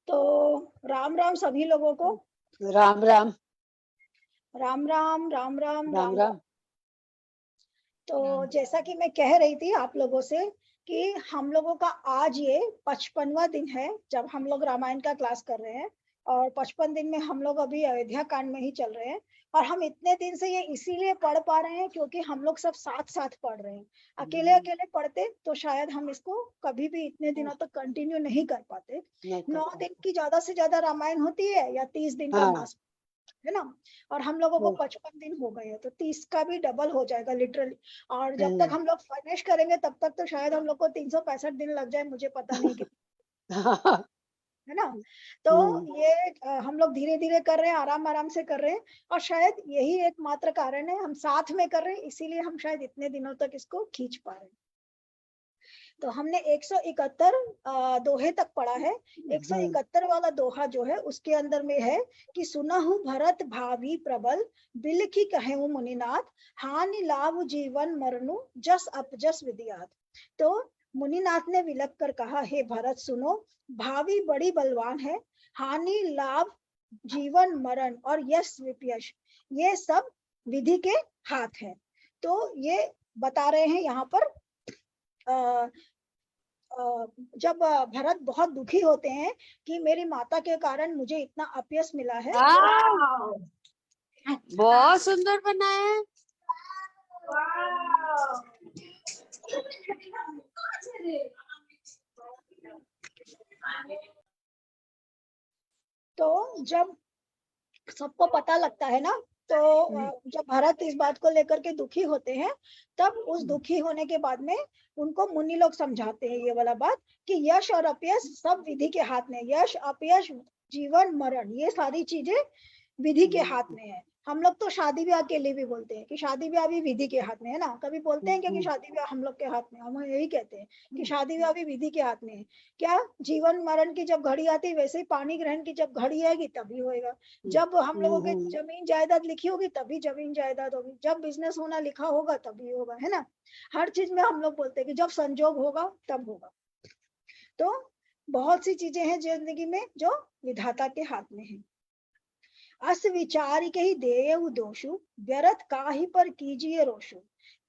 तो राम राम सभी लोगों को। राम राम। राम राम राम राम राम राम। राम। तो जैसा कि मैं कह रही थी आप लोगों से कि हम लोगों का आज ये 55वां दिन है जब हम लोग रामायण का क्लास कर रहे हैं। और 55 दिन में हम लोग अभी अयोध्या कांड में ही चल रहे हैं। और हम इतने दिन से ये इसीलिए पढ़ पा रहे हैं क्योंकि हम लोग सब साथ साथ पढ़ रहे हैं। अकेले अकेले पढ़ते तो शायद हम इसको कभी भी इतने दिनों तक कंटिन्यू नहीं कर पाते। 9 दिन की ज्यादा से ज्यादा रामायण होती है या 30 दिन का हाँ। मास, है ना। और हम लोगों को 55 दिन हो गए हैं तो 30 का भी डबल हो जाएगा लिटरली। और जब तक हम लोग फिनिश करेंगे तब तक तो शायद हम लोग को 365 दिन लग जाए, मुझे पता नहीं कितना, है ना। तो ये हम लोग धीरे धीरे कर रहे हैं, आराम आराम से कर रहे हैं। और शायद यही एकमात्र कारण है, हम साथ में कर रहे हैं इसीलिए हम शायद इतने दिनों तक इसको खींच पा रहे हैं। तो हमने 171 दोहे तक पढ़ा है। 171 वाला दोहा जो है उसके अंदर में है कि सुनहु भरत भावी प्रबल, बिलखी कहेउ मुनिनाथ, हानि लाभ जीवन मरनु, जस अपजस विधियात। तो मुनिनाथ ने विलख कर कहा, हे भरत सुनो, भावी बड़ी बलवान है, हानि लाभ जीवन मरण और यश विपयश ये सब विधि के हाथ है। तो ये बता रहे हैं यहाँ पर जब भरत बहुत दुखी होते हैं कि मेरी माता के कारण मुझे इतना अपयश मिला है। बहुत सुंदर बना है। तो जब सबको पता लगता है ना, तो जब भरत इस बात को लेकर के दुखी होते हैं तब उस दुखी होने के बाद में उनको मुनि लोग समझाते हैं ये वाला बात कि यश और अपयश सब विधि के हाथ में, यश अपयश जीवन मरण ये सारी चीजें विधि के हाथ में है। हम लोग तो शादी ब्याह के लिए भी बोलते हैं कि शादी ब्याह भी विधि के हाथ में है ना। कभी बोलते हैं क्योंकि शादी ब्याह हम लोग के हाथ में, हम यही कहते हैं कि शादी ब्याह भी विधि के हाथ में है। क्या जीवन मरण की जब घड़ी आती है वैसे ही पानी ग्रहण की जब घड़ी आएगी तभी होएगा। जब हम लोगों के जमीन जायदाद लिखी होगी तभी जमीन जायदाद होगी, जब बिजनेस होना लिखा होगा तभी होगा, है ना। हर चीज में हम लोग बोलते हैं कि जब संजोग होगा तब होगा। तो बहुत सी चीजें हैं जिंदगी में जो विधाता के हाथ में है। अस विचार के ही देयु दोषु, व्यर्थ काहि पर कीजिए रोषु,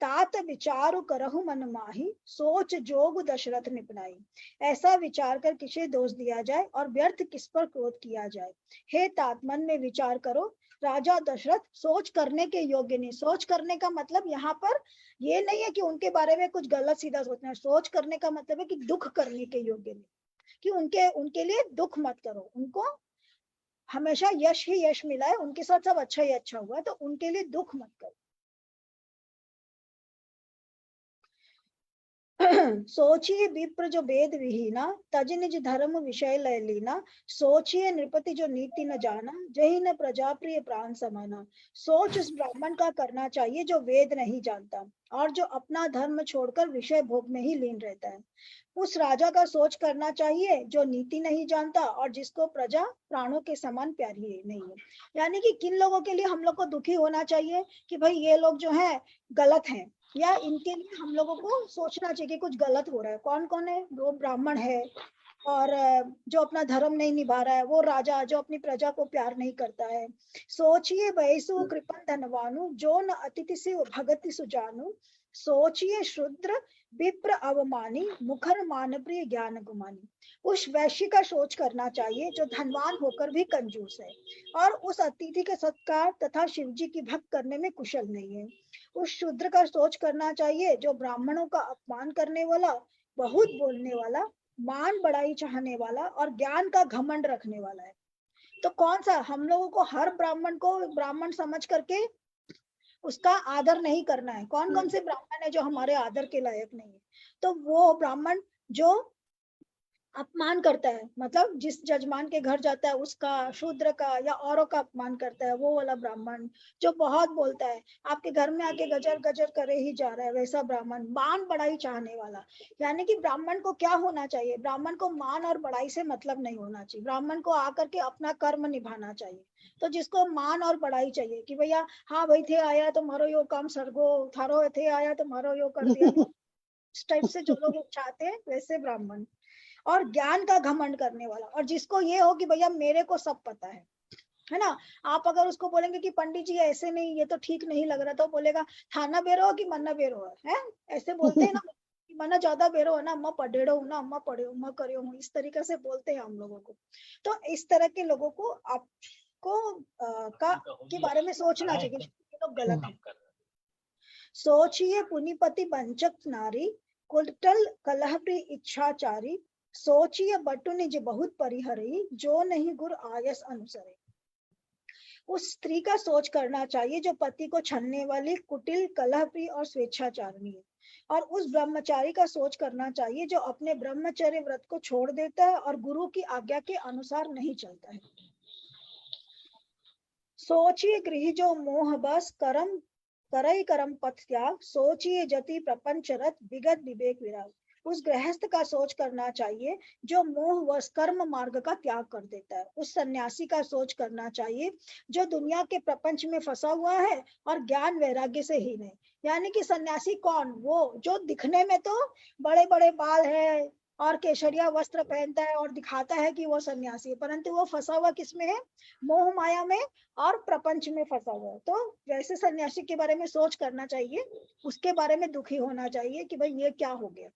तात विचारु करहु मन माही, सोच जोग दशरथ निपनाई। ऐसा विचार कर किसे दोष दिया जाए और व्यर्थ किस पर क्रोध किया जाए। हे तात मन में विचार करो, राजा दशरथ सोच करने के योग्य नहीं। सोच करने का मतलब यहाँ पर ये नहीं है कि उनके बारे में कुछ गलत सीधा सोचना है। सोच करने का मतलब है कि दुख करने के योग्य नहीं, कि उनके लिए दुख मत करो। उनको हमेशा यश ही यश मिला है, उनके साथ सब अच्छा ही अच्छा हुआ, तो उनके लिए दुख मत करो। सोचिए विप्र जो वेद विहीना, तज निज धर्म विषय लय लीना, सोचिए नृपति जो नीति न जाना, जही न प्रजा प्रिय प्राण समाना। सोच उस ब्राह्मण का करना चाहिए जो वेद नहीं जानता और जो अपना धर्म छोड़कर विषय भोग में ही लीन रहता है। उस राजा का सोच करना चाहिए जो नीति नहीं जानता और जिसको प्रजा प्राणों के समान प्यारी नहीं है। यानी कि किन लोगों के लिए हम लोग को दुखी होना चाहिए कि भाई ये लोग जो है गलत हैं, या इनके लिए हम लोगों को सोचना चाहिए कि कुछ गलत हो रहा है। कौन कौन है? वो ब्राह्मण है, और जो अपना धर्म नहीं निभा रहा है, वो राजा जो अपनी प्रजा को प्यार नहीं करता है। सोचिए वैसु कृपण धनवानु, जो न अतिथि से भगति सुजानु, सोचिए शूद्र विप्र अवमानी, मुखर मान प्रिय ज्ञान गुमानी। उस वैश्य का सोच करना चाहिए जो धनवान होकर भी कंजूस है और उस अतिथि के सत्कार तथा शिव जी की भक्त करने में कुशल नहीं है। उस शूद्र का सोच करना चाहिए जो ब्राह्मणों का अपमान करने वाला, बहुत बोलने वाला, मान बढ़ाई चाहने वाला और ज्ञान का घमंड रखने वाला है। तो कौन सा? हम लोगों को हर ब्राह्मण को ब्राह्मण समझ करके उसका आदर नहीं करना है। कौन कौन से ब्राह्मण है जो हमारे आदर के लायक नहीं है? तो वो ब्राह्मण जो अपमान करता है, मतलब जिस जजमान के घर जाता है उसका, शूद्र का या औरों का अपमान करता है, वो वाला ब्राह्मण। जो बहुत बोलता है, आपके घर में आके गजर गजर करे ही जा रहा है, वैसा ब्राह्मण। मान बढ़ाई चाहने वाला, यानी कि ब्राह्मण को क्या होना चाहिए? ब्राह्मण को मान और बढ़ाई से मतलब नहीं होना चाहिए। ब्राह्मण को आकर के अपना कर्म निभाना चाहिए। तो जिसको मान और बढ़ाई चाहिए कि भैया हाँ भाई थे आया तुम्हारो यो काम सरगो, थारो थे आया तुम्हारो यो कर दिया, इस टाइप से जो लोग चाहते हैं वैसे ब्राह्मण। और ज्ञान का घमंड करने वाला, और जिसको ये हो कि भैया मेरे को सब पता है ना। आप अगर उसको बोलेंगे कि पंडित जी ऐसे नहीं, ये तो ठीक नहीं लग रहा, तो बोलेगा थाना बेरो कि मन्ना बेरो है, ऐसे बोलते हैं ना कि मन्ना ज्यादा बेरो है ना, अम्मा पढ़ेड़ो हूँ ना, अम्मा पढ़े अम्मा करियो हूँ, इस तरीके से बोलते हैं हम लोगों को। तो इस तरह के लोगों को आपको का के बारे में सोचना चाहिए कि ये लोग गलत है। सोचिए पुनिपति वंचक नारी, कुटल कलहप्री इच्छाचारी, सोचिए बटु निज बहुत परिहरी, जो नहीं गुर आयस अनुसरे। उस स्त्री का सोच करना चाहिए जो पति को छलने वाली, कुटिल, कलहप्रिय और स्वेच्छाचारिणी है। और उस ब्रह्मचारी का सोच करना चाहिए जो अपने ब्रह्मचर्य व्रत को छोड़ देता है और गुरु की आज्ञा के अनुसार नहीं चलता है। सोचिए गृह जो मोह बस करम करई करम पथ त्याग, सोचिए जति प्रपंच रत विगत विवेक विराग। उस गृहस्थ का सोच करना चाहिए जो मोह व कर्म मार्ग का त्याग कर देता है। उस सन्यासी का सोच करना चाहिए जो दुनिया के प्रपंच में फंसा हुआ है और ज्ञान वैराग्य से ही नहीं। यानी कि सन्यासी कौन? वो जो दिखने में तो बड़े बड़े बाल है और केसरिया वस्त्र पहनता है और दिखाता है कि वो सन्यासी है, परंतु वो फंसा हुआ किसमें है? मोह माया में और प्रपंच में फंसा हुआ है। तो वैसे सन्यासी के बारे में सोच करना चाहिए, उसके बारे में दुखी होना चाहिए कि भाई ये क्या हो गया।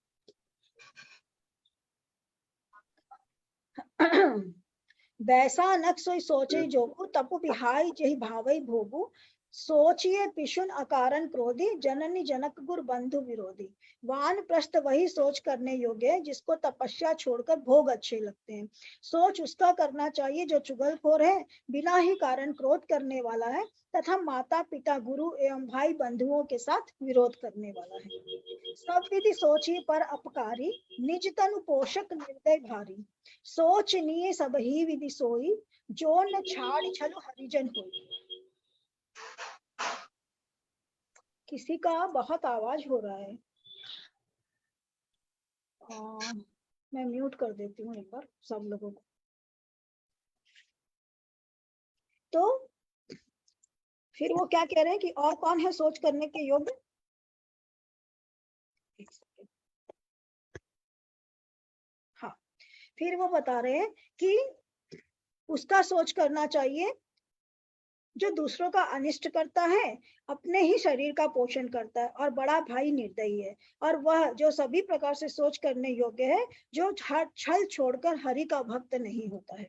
वैसा नक सोई सोचे जोगु, तपु बिहाई जहि भावई भोगु, सोचिए पिशुन अकारण क्रोधी, जननी जनक गुर बंधु विरोधी। वानप्रस्थ वही सोच करने योग्य है जिसको तपस्या छोड़कर भोग अच्छे लगते हैं। सोच उसका करना चाहिए जो चुगलखोर है, बिना ही कारण क्रोध करने वाला है तथा माता पिता गुरु एवं भाई बंधुओं के साथ विरोध करने वाला है। सब विधि सोची पर अपकारी, निज तनु पोषक निर्दय भारी, सोचनीय सब ही विधि सोई, जो न छाड़ छल हरिजन होई। किसी का बहुत आवाज हो रहा है, मैं म्यूट कर देती हूँ एक बार सब लोगों को। तो फिर वो क्या कह रहे हैं कि और कौन है सोच करने के योग्य? हाँ, फिर वो बता रहे हैं कि उसका सोच करना चाहिए जो दूसरों का अनिष्ट करता है, अपने ही शरीर का पोषण करता है और बड़ा भाई निर्दयी है। और वह जो सभी प्रकार से सोच करने योग्य है, जो छल छोड़कर हरि का भक्त नहीं होता है।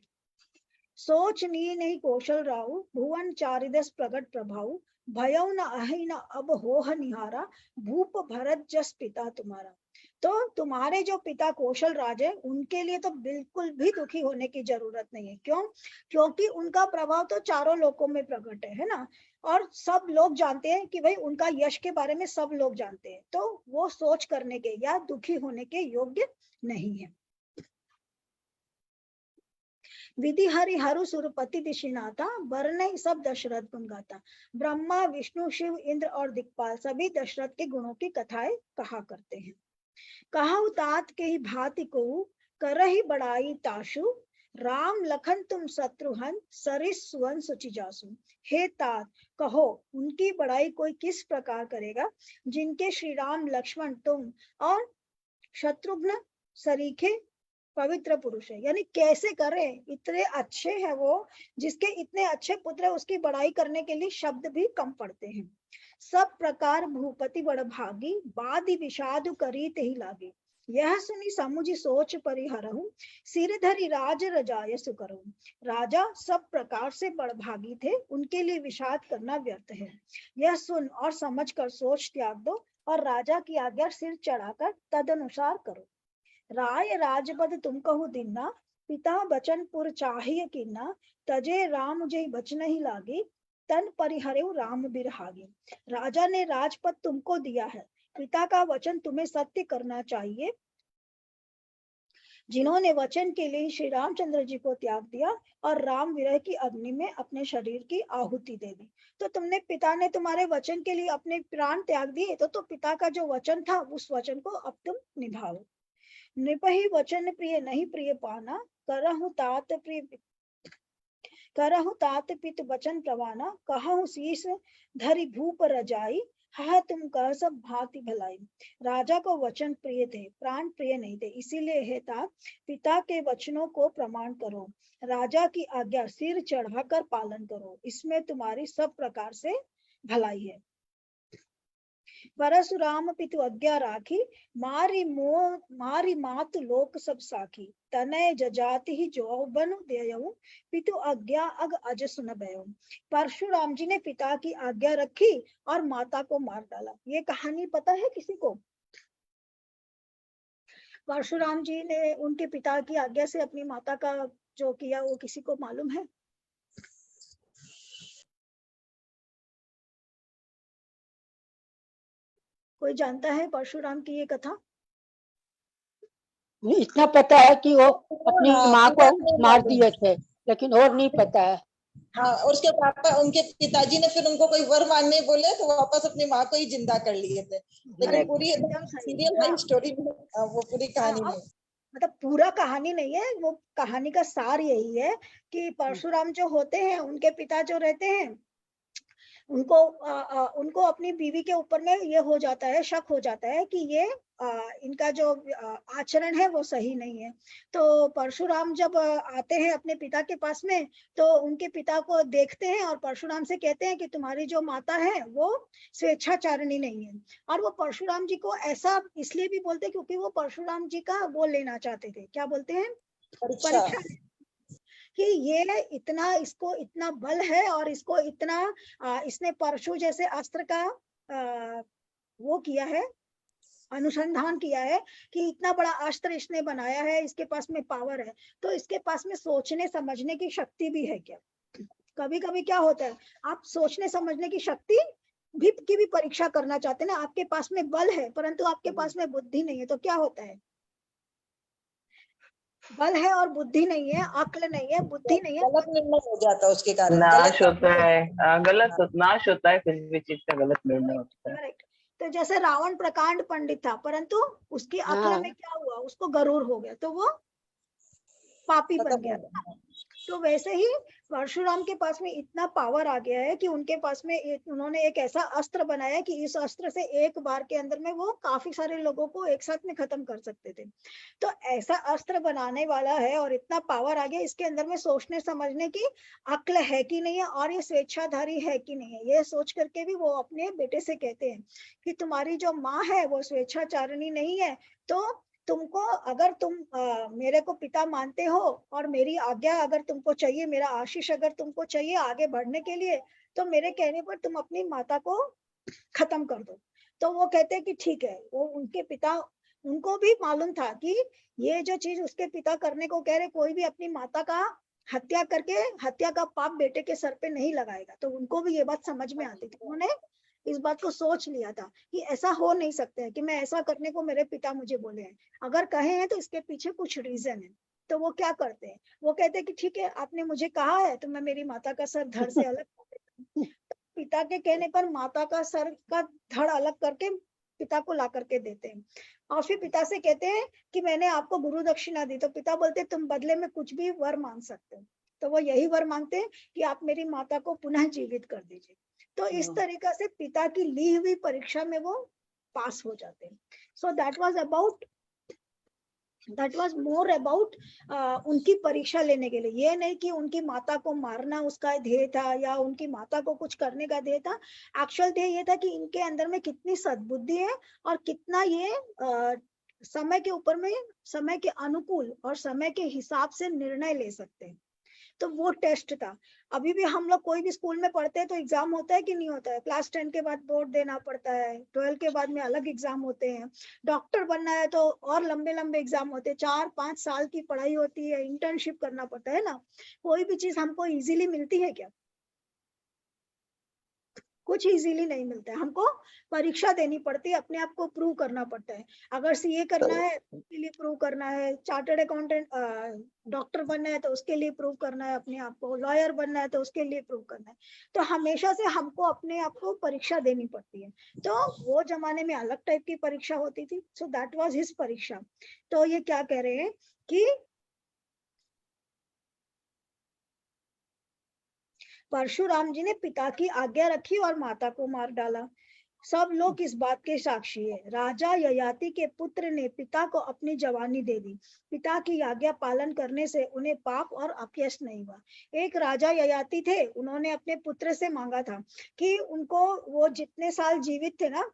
सोच नी नहीं कौशल राहु, भुवन चारिदस प्रगट प्रभाव, भयउ न अहि न अब होह निहारा, भूप भरत जस पिता तुम्हारा। तो तुम्हारे जो पिता कौशल राज है उनके लिए तो बिल्कुल भी दुखी होने की जरूरत नहीं है। क्यों? क्योंकि उनका प्रभाव तो चारों लोकों में प्रकट है ना, और सब लोग जानते हैं कि भाई उनका यश के बारे में सब लोग जानते हैं, तो वो सोच करने के या दुखी होने के योग्य नहीं है। विधि हरि हरु सुरपति दिशिनाथा, वर्ण सब दशरथ गुण गाता। ब्रह्मा विष्णु शिव इंद्र और दिक्पाल सभी दशरथ के गुणों की कथाएं कहा करते हैं। कहा तात के ही भांति को करहि बड़ाई ताशु, राम लखन तुम शत्रुहन सरिस सुवन सुचि जासु। हे तात, कहो उनकी बड़ाई कोई किस प्रकार करेगा जिनके श्री राम लक्ष्मण तुम और शत्रुघ्न सरीखे पवित्र पुरुष है। यानी कैसे करे, इतने अच्छे हैं वो, जिसके इतने अच्छे पुत्र है उसकी बड़ाई करने के लिए शब्द भी कम पड़ते हैं। सब प्रकार भूपति बड़ भागी, बादि विषाद करी ही लागे। यह सुनी समुझ सोच परिहरहु, सिर धरि राज रजाय सुकरहु। राजा सब प्रकार से बड़भागी थे, उनके लिए विषाद करना व्यर्थ है। यह सुन और समझ कर सोच त्याग दो और राजा की आज्ञा सिर चढ़ाकर तदनुसार करो। राय राजपद तुम कहु दिन्ना, पिता बचन पुर चाहिए किन्ना, तजे राम जय बचन ही लागे, तन परिहरे राम बिरहागे। राजा ने राजपद तुमको दिया है, पिता का वचन तुम्हें सत्य करना चाहिए। जिन्होंने वचन के लिए श्री रामचंद्र जी को त्याग दिया और राम विरह की अग्नि में अपने शरीर की आहुति दे दी। तो तुमने, पिता ने तुम्हारे वचन के लिए अपने प्राण त्याग दिए, तो पिता का जो वचन था उस वचन को अब तुम निभाओ। नृपहि वचन प्रिय नहीं प्रिय पाना, करहु तात पित वचन प्रवाना, कहु शीस धरि भूप रजाई, हाँ तुम कह सब भांति भलाई। राजा को वचन प्रिय थे, प्राण प्रिय नहीं थे, इसीलिए है था पिता के वचनों को प्रमाण करो, राजा की आज्ञा सिर चढ़ाकर पालन करो, इसमें तुम्हारी सब प्रकार से भलाई है। परशुराम पितु आज्ञा राखी, मारी मात लोक सब साखी, तनय जजाति ही जौबन देयऊ, पितु आज्ञा अग अज सुन भयऊ। परशुराम जी ने पिता की आज्ञा रखी और माता को मार डाला। ये कहानी पता है किसी को? परशुराम जी ने उनके पिता की आज्ञा से अपनी माता का जो किया वो किसी को मालूम है? कोई जानता है परशुराम की ये कथा? इतना पता है कि वो अपनी माँ को मार मालूम। दिए थे, लेकिन और नहीं पता है। हाँ, और उसके पापा, उनके पिताजी ने फिर उनको कोई वर मांगने बोले तो वापस अपनी माँ को ही जिंदा कर लिए थे। लेकिन Correct. पूरी एकदम सही। सीरियल हाँ। वाइज स्टोरी में वो पूरी कहानी हाँ, में मतलब पूरा कहानी नहीं है, वो कहानी का सार यही है कि परशुराम जो होते हैं उनके पिता जो रहते हैं उनको अपनी बीवी के ऊपर में ये हो जाता है, शक हो जाता है कि ये इनका जो आचरण है वो सही नहीं है। तो परशुराम जब आते हैं अपने पिता के पास में, तो उनके पिता को देखते हैं और परशुराम से कहते हैं कि तुम्हारी जो माता है वो स्वेच्छाचारिणी नहीं है। और वो परशुराम जी को ऐसा इसलिए भी बोलते हैं क्योंकि वो परशुराम जी का वो लेना चाहते थे, क्या बोलते हैं, परीक्षा। परीक्षा, कि ये इतना, इसको इतना बल है और इसको इतना इसने परशु जैसे अस्त्र का वो किया है, अनुसंधान किया है कि इतना बड़ा अस्त्र इसने बनाया है, इसके पास में पावर है, तो इसके पास में सोचने समझने की शक्ति भी है क्या? कभी कभी क्या होता है, आप सोचने समझने की शक्ति भी की भी परीक्षा करना चाहते हैं ना, आपके पास में बल है परंतु आपके पास में बुद्धि नहीं है, तो क्या होता है, बल है और बुद्धि नहीं है, अक्ल नहीं है, बुद्धि नहीं है, गलत निर्णय हो जाता है उसके कारण, नाश गलत होता है। नाश होता है, किसी भी चीज का गलत निर्णय होता है। करेक्ट। तो जैसे रावण प्रकांड पंडित था परंतु उसकी अक्ल हाँ। में क्या हुआ, उसको गरूर हो गया तो वो पापी बन खत्म गया। हो गया। तो वैसे ही परशुराम के पास में इतना पावर आ गया है कि उनके पास में उन्होंने एक ऐसा अस्त्र बनाया कि इस अस्त्र से एक बार के अंदर में वो काफी सारे लोगों को एक साथ में खत्म कर सकते थे। तो ऐसा अस्त्र बनाने वाला है और इतना पावर आ गया, इसके अंदर में सोचने समझने की अक्ल है कि नहीं है और ये स्वेच्छाधारी है कि नहीं है, ये सोच करके भी वो अपने बेटे से कहते हैं कि तुम्हारी जो माँ है वो स्वेच्छाचारिणी नहीं है, तो तुमको अगर तुम मेरे को पिता मानते हो और मेरी आज्ञा अगर तुमको चाहिए, मेरा आशीष अगर तुमको चाहिए आगे बढ़ने के लिए, तो मेरे कहने पर तुम अपनी माता को खत्म कर दो। तो वो कहते हैं कि ठीक है। वो उनके पिता, उनको भी मालूम था कि ये जो चीज उसके पिता करने को कह रहे, कोई भी अपनी माता का हत्या करके हत्या का पाप बेटे के सर पे नहीं लगाएगा, तो उनको भी ये बात समझ में आती थी। उन्होंने इस बात को सोच लिया था कि ऐसा हो नहीं सकता है कि मैं ऐसा करने को मेरे पिता मुझे बोले हैं, अगर कहे हैं तो इसके पीछे कुछ रीजन है। तो वो क्या करते हैं, वो कहते हैं कि ठीक है आपने मुझे कहा है तो मैं मेरी माता का सर धड़ से अलग कर देता हूं। पिता के कहने पर माता का सर का धड़ अलग करके पिता को ला करके देते हैं और फिर पिता से कहते हैं कि मैंने आपको गुरु दक्षिणा दी, तो पिता बोलते हैं तुम बदले में कुछ भी वर मांग सकते हो। तो वो यही वर मांगते हैं कि आप मेरी माता को पुनः जीवित कर दीजिए। तो इस तरीका से पिता की ली हुई परीक्षा में वो पास हो जाते हैं। So that was more about उनकी परीक्षा लेने के लिए, ये नहीं कि उनकी माता को मारना उसका ध्येय था या उनकी माता को कुछ करने का ध्येय था। एक्चुअल ध्येय ये था कि इनके अंदर में कितनी सद्बुद्धि है और कितना ये समय के ऊपर में, समय के अनुकूल और समय के हिसाब से निर्णय ले सकते हैं। तो वो टेस्ट था। अभी भी हम लोग कोई भी स्कूल में पढ़ते हैं तो एग्जाम होता है कि नहीं होता है, क्लास 10 के बाद बोर्ड देना पड़ता है, 12 के बाद में अलग एग्जाम होते हैं, डॉक्टर बनना है तो और लंबे लंबे एग्जाम होते हैं, 4-5 साल की पढ़ाई होती है, इंटर्नशिप करना पड़ता है ना। कोई भी चीज हमको इजीली मिलती है क्या? कुछ इजीली नहीं मिलता है, हमको परीक्षा देनी पड़ती है, अपने आप को प्रूव करना पड़ता है। अगर सीए करना है उसके लिए प्रूव करना है, चार्टर्ड अकाउंटेंट डॉक्टर बनना है तो उसके लिए प्रूव करना है अपने आप को, लॉयर बनना है तो उसके लिए प्रूव करना है। तो हमेशा से हमको अपने आप को परीक्षा देनी पड़ती है। तो वो जमाने में अलग टाइप की परीक्षा होती थी। सो दैट वाज हिज परीक्षा। तो ये क्या कह रहे हैं कि परशुराम जी ने पिता की आज्ञा रखी और माता को मार डाला। सब लोग इस बात के साक्षी है। राजा ययाति के पुत्र ने पिता को अपनी जवानी दे दी। पिता की आज्ञा पालन करने से उन्हें पाप और अपयश नहीं हुआ। एक राजा ययाति थे, उन्होंने अपने पुत्र से मांगा था कि उनको, वो जितने साल जीवित थे ना,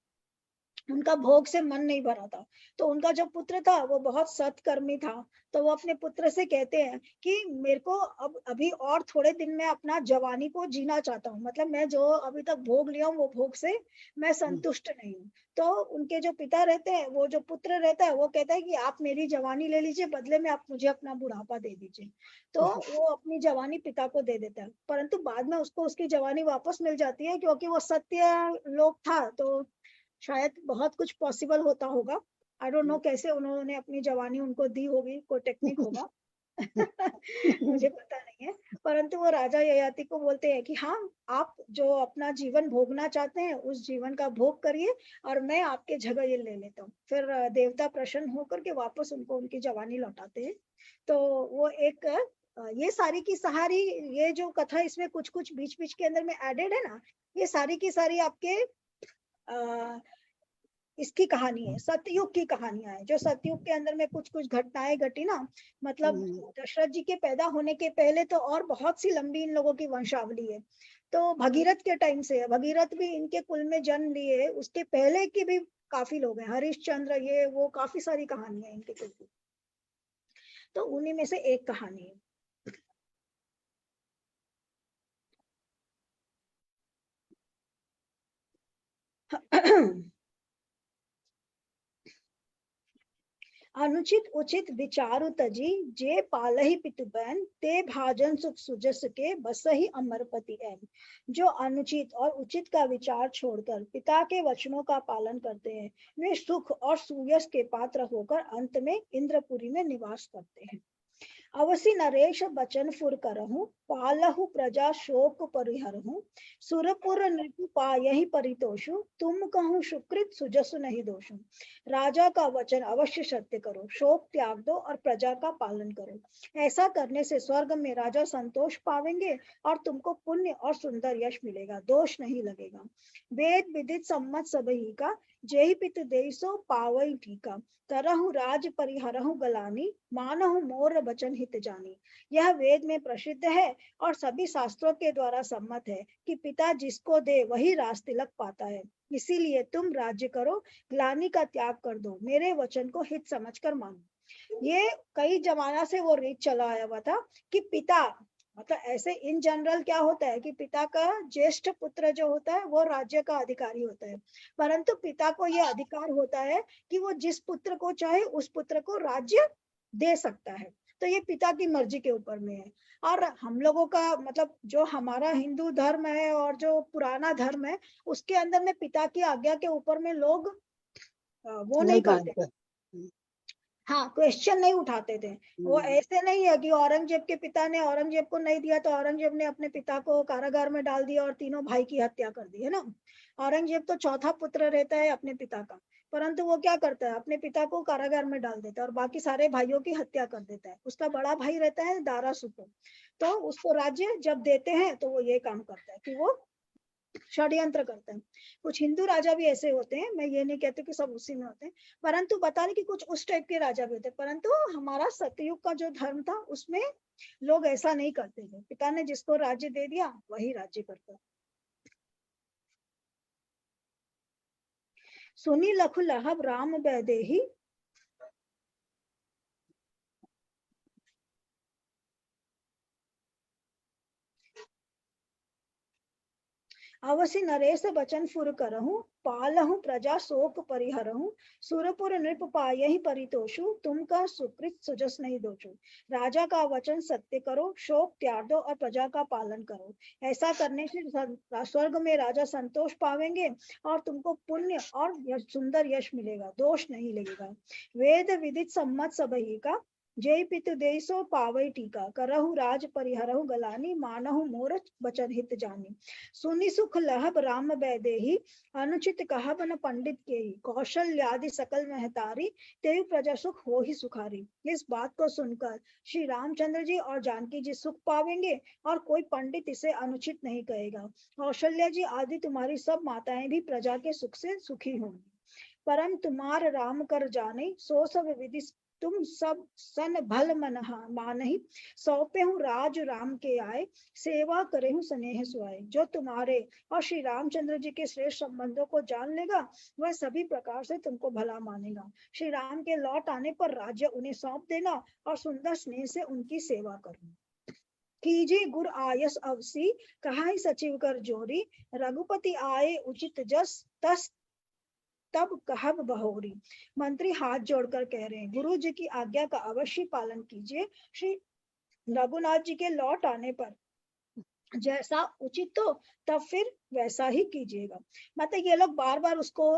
उनका भोग से मन नहीं भरा था। तो उनका जो पुत्र था वो बहुत सत्कर्मी था। तो वो अपने पुत्र से कहते हैं कि मेरे को अब अभी और थोड़े दिन में अपना जवानी को जीना चाहता हूँ, मतलब मैं जो अभी तक भोग लिया हूँ वो भोग से मैं संतुष्ट नहीं हूँ। तो उनके जो पिता रहते हैं, वो जो पुत्र रहता है, वो कहता है कि आप मेरी जवानी ले लीजिए, बदले में आप मुझे अपना बुढ़ापा दे दीजिए। तो वो अपनी जवानी पिता को दे देता है, परंतु बाद में उसको उसकी जवानी वापस मिल जाती है, क्योंकि वो सत्य लोक था। तो शायद बहुत कुछ पॉसिबल होता होगा। आई डोंट नो कैसे उन्होंने अपनी जवानी उनको दी होगी, कोई टेक्निक होगा। मुझे पता नहीं है। परंतु वो राजा ययाति को बोलते हैं कि हाँ, आप जो अपना जीवन भोगना चाहते हैं उस जीवन का भोग करिए और मैं आपके जगह ये ले लेता हूँ। फिर देवता प्रसन्न होकर के वापस उनको उनकी जवानी लौटाते हैं। तो वो एक ये सारी की सहारी, ये जो कथा इसमें कुछ कुछ बीच बीच के अंदर में एडेड है ना, ये सारी की सारी आपके इसकी कहानी है, सतयुग की कहानियां है। जो सतयुग के अंदर में कुछ कुछ घटनाएं घटी ना, मतलब दशरथ जी के पैदा होने के पहले तो और बहुत सी लंबी इन लोगों की वंशावली है। तो भगीरथ के टाइम से है, भगीरथ भी इनके कुल में जन्म लिए, उसके पहले के भी काफी लोग हैं, हरिश्चंद्र, ये वो, काफी सारी कहानियां इनके कुल की। तो उन्हीं में से एक कहानी है। अनुचित उचित विचारु तजी, जे पालहि पितु बैन, ते भाजन सुख सुजस के बसहि अमरपति ऐन। जो अनुचित और उचित का विचार छोड़कर पिता के वचनों का पालन करते हैं, वे सुख और सुयश के पात्र होकर अंत में इंद्रपुरी में निवास करते हैं। अवसि नरेश बचन फुर करहूं, पालहु प्रजा शोक परिहरहूं, सुरपुर नृपु पायहि परितोषु, तुम कहूं सुकृत सुजसु नहीं दोषु। राजा का वचन अवश्य सत्य करो, शोक त्याग दो और प्रजा का पालन करो। ऐसा करने से स्वर्ग में राजा संतोष पावेंगे और तुमको पुण्य और सुंदर यश मिलेगा, दोष नहीं लगेगा। वेद विदित सम्मत सबही का, जेहि पितु देसो पावई टीका, करहु राज परिहरहु गलानी, मानहु मोर बचन हित जानी। यह वेद में प्रसिद्ध है और सभी शास्त्रों के द्वारा सम्मत है कि पिता जिसको दे वही राज तिलक पाता है। इसीलिए तुम राज्य करो, ग्लानि का त्याग कर दो, मेरे वचन को हित समझकर मानो। ये कई जमाना से वो रीत चला आया हुआ था कि पिता, मतलब ऐसे इन जनरल क्या होता है कि पिता का ज्येष्ठ पुत्र जो होता है वो राज्य का अधिकारी होता है, परंतु पिता को यह अधिकार होता है कि वो जिस पुत्र को चाहे उस पुत्र को राज्य दे सकता है। तो ये पिता की मर्जी के ऊपर में है। और हम लोगों का मतलब जो हमारा हिंदू धर्म है और जो पुराना धर्म है, उसके अंदर में पिता की आज्ञा के ऊपर में लोग वो नहीं करते, हाँ, क्वेश्चन नहीं उठाते थे। वो ऐसे नहीं है कि औरंगजेब के पिता ने औरंगजेब को नहीं दिया तो औरंगजेब ने अपने पिता को कारागार में डाल दिया और तीनों भाई की हत्या कर दी, है ना। औरंगजेब तो चौथा पुत्र रहता है अपने पिता का, परंतु वो क्या करता है, अपने पिता को कारागार में डाल देता है और बाकी सारे भाइयों की हत्या कर देता है। उसका बड़ा भाई रहता है दारा सुको, तो उसको राज्य जब देते हैं तो वो ये काम करता है कि वो षड्यंत्र करते हैं। कुछ हिंदू राजा भी ऐसे होते हैं, मैं ये नहीं कहती कि सब उसी में होते हैं, परंतु बता रही कि कुछ उस टाइप के राजा भी होते हैं। परंतु हमारा सतयुग का जो धर्म था उसमें लोग ऐसा नहीं करते थे, पिता ने जिसको राज्य दे दिया वही राज्य करता। सुनी लखु लहब राम बैदेही, अवसि नरेश बचन फुर करहूं, पालहु प्रजा शोक परिहरहूं, सुरपुर नृप पायहि परितोषु, तुम का सुकृत सुजस नहीं दोषु। राजा का वचन सत्य करो, शोक त्याग दो और प्रजा का पालन करो। ऐसा करने से स्वर्ग में राजा संतोष पावेंगे और तुमको पुण्य और सुंदर यश मिलेगा, दोष नहीं लगेगा। वेद विदित सम्मत सबही का, जय पितु देसो पावई टीका करहु राज परिहरहु गलानी मानहु मोर बचन हित जानी सुनि सुख लहब राम बैदेही अनुचित कहब न पंडित के ही कौशल्यादि सकल महतारी तेयु प्रजा सुख हो ही सुखारी। इस बात को सुनकर श्री रामचंद्र जी और जानकी जी सुख पावेंगे और कोई पंडित इसे अनुचित नहीं कहेगा। कौशल्या जी आदि तुम्हारी सब माताएं भी प्रजा के सुख से सुखी होंगी। परम तुम्हार राम कर जाने सो सब विधि तुम सब सन भल मन मानहि सौंपे हूँ राज राम के आए सेवा करे हूँ स्नेह सुआए। जो तुम्हारे और श्री रामचंद्र जी के श्रेष्ठ संबंधों को जान लेगा वह सभी प्रकार से तुमको भला मानेगा। श्री राम के लौट आने पर राज्य उन्हें सौंप देना और सुंदर स्नेह से उनकी सेवा करना। कीजिए गुर आयस अवसी कहा सचिव कर जोरी रघुपति आए उचित जस तस तब कहब बहोरी। मंत्री हाथ जोड़कर कह रहे हैं गुरु जी की आज्ञा का अवश्य पालन कीजिए। श्री रघुनाथ जी के लौट आने पर जैसा उचित हो तब फिर वैसा ही कीजिएगा। मतलब ये लोग बार बार उसको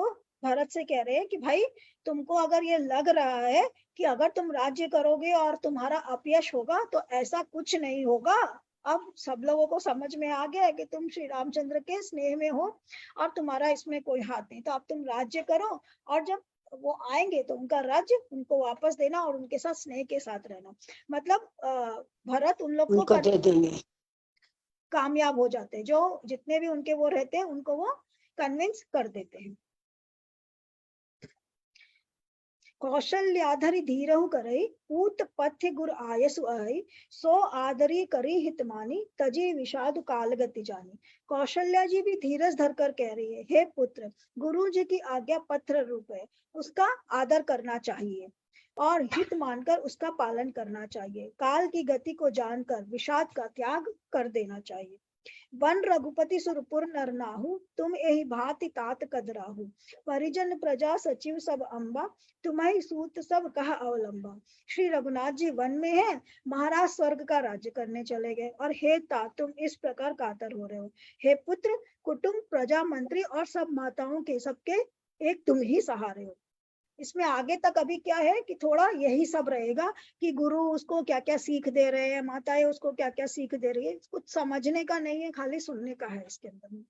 भरत से कह रहे हैं कि भाई तुमको अगर ये लग रहा है कि अगर तुम राज्य करोगे और तुम्हारा अपयश होगा तो ऐसा कुछ नहीं होगा। अब सब लोगों को समझ में आ गया है कि तुम श्री रामचंद्र के स्नेह में हो और तुम्हारा इसमें कोई हाथ नहीं। तो अब तुम राज्य करो और जब वो आएंगे तो उनका राज्य उनको वापस देना और उनके साथ स्नेह के साथ रहना। मतलब भरत उन लोग को दे देंगे, कामयाब हो जाते हैं। जो जितने भी उनके वो रहते हैं उनको वो कन्विंस कर देते हैं। कौशल्याधरि धीरहु करई पूत पथ्य गुर आयसु आई सो आदरी करी हितमानी तजी विषाद काल गति जानी। कौशल्या जी भी धीरज धरकर कह रही है हे पुत्र गुरु जी की आज्ञा पत्र रूप है उसका आदर करना चाहिए और हित मानकर उसका पालन करना चाहिए। काल की गति को जानकर विषाद का त्याग कर देना चाहिए। वन रघुपति सुरपुर नरनाहु तुम यही भांति तात कदराहु परिजन प्रजा सचिव सब अम्बा तुम्हारी सूत सब कहा अवलंबा। श्री रघुनाथ जी वन में है, महाराज स्वर्ग का राज्य करने चले गए और हे तात तुम इस प्रकार कातर हो रहे हो। हे पुत्र कुटुंब प्रजा मंत्री और सब माताओं के सबके एक तुम ही सहारे हो। इसमें आगे तक अभी क्या है कि थोड़ा यही सब रहेगा कि गुरु उसको क्या क्या सीख दे रहे हैं, माताएं उसको क्या क्या सीख दे रही है। कुछ समझने का नहीं है, खाली सुनने का है इसके अंदर में।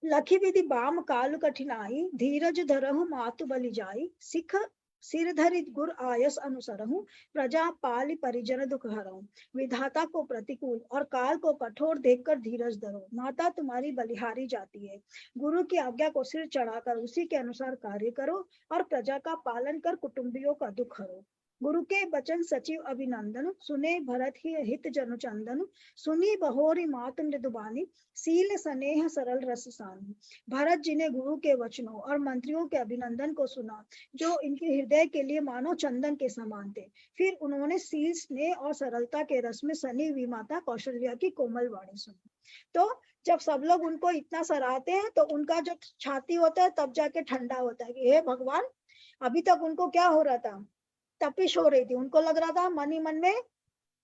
लखी विधि बाम काल कठिनाई धीरज धरहु मातु बलि जाई सिख सिर धरित गुर आयस अनुसरहु प्रजा पाली परिजन दुख हरहु। विधाता को प्रतिकूल और काल को कठोर देखकर धीरज धरो। माता तुम्हारी बलिहारी जाती है। गुरु की आज्ञा को सिर चढ़ाकर उसी के अनुसार कार्य करो और प्रजा का पालन कर कुटुंबियों का दुख हरो। गुरु के वचन सचिव अभिनंदन सुने भरत ही हित जनु चंदन सुनी बहोरी मात मृदुबानी सील स्नेह सरल रस सानी। भरत जी ने गुरु के वचनों और मंत्रियों के अभिनंदन को सुना जो इनके हृदय के लिए मानो चंदन के समान थे। फिर उन्होंने सील स्नेह और सरलता के रस में सनी हुई माता कौशल्या की कोमल वाणी सुनी। तो जब सब लोग उनको इतना सराहते हैं तो उनका जो छाती होता है तब जाके ठंडा होता है कि हे भगवान। अभी तक उनको क्या हो रहा था, तपिश हो रही थी। उनको लग रहा था मन ही मन में,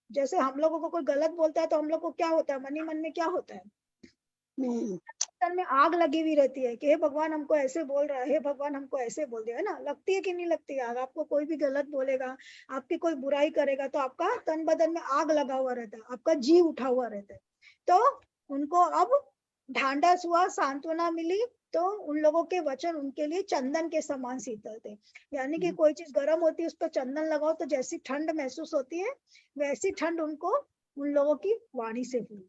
जैसे हम लोगों को कोई गलत बोलता है तो हम लोग को क्या होता है, मन ही मन में क्या होता है, तन में आग लगी हुई रहती है कि हे भगवान हमको ऐसे बोल रहा है, हे भगवान हमको ऐसे बोल दिया है ना। लगती है कि नहीं लगती है आग? आपको कोई भी गलत बोलेगा, आपकी कोई बुराई करेगा तो आपका तन बदन में आग लगा हुआ रहता है, आपका जी उठा हुआ रहता है। तो उनको अब ढांढस हुआ, सांत्वना मिली। तो उन लोगों के वचन उनके लिए चंदन के समान शीतल थे। यानी कि कोई चीज गर्म होती है उस पर चंदन लगाओ तो जैसी ठंड महसूस होती है वैसी ठंड उनको उन लोगों की वाणी से हुई।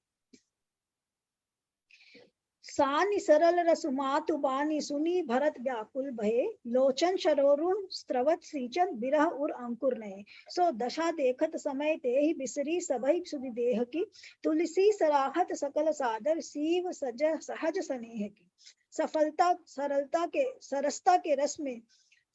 सानि सरल रसुमातु बानी सुनी भरत व्याकुल भये लोचन शरोरुण स्त्रवत सींचन बिरह उर अंकुर नये। सो दशा देखत समय ते ही बिसरी सबई सुधि देह की तुलसी सराहत सकल सादर सीव सज सहज स्नेह की। सफलता सरलता के सरसता के रस में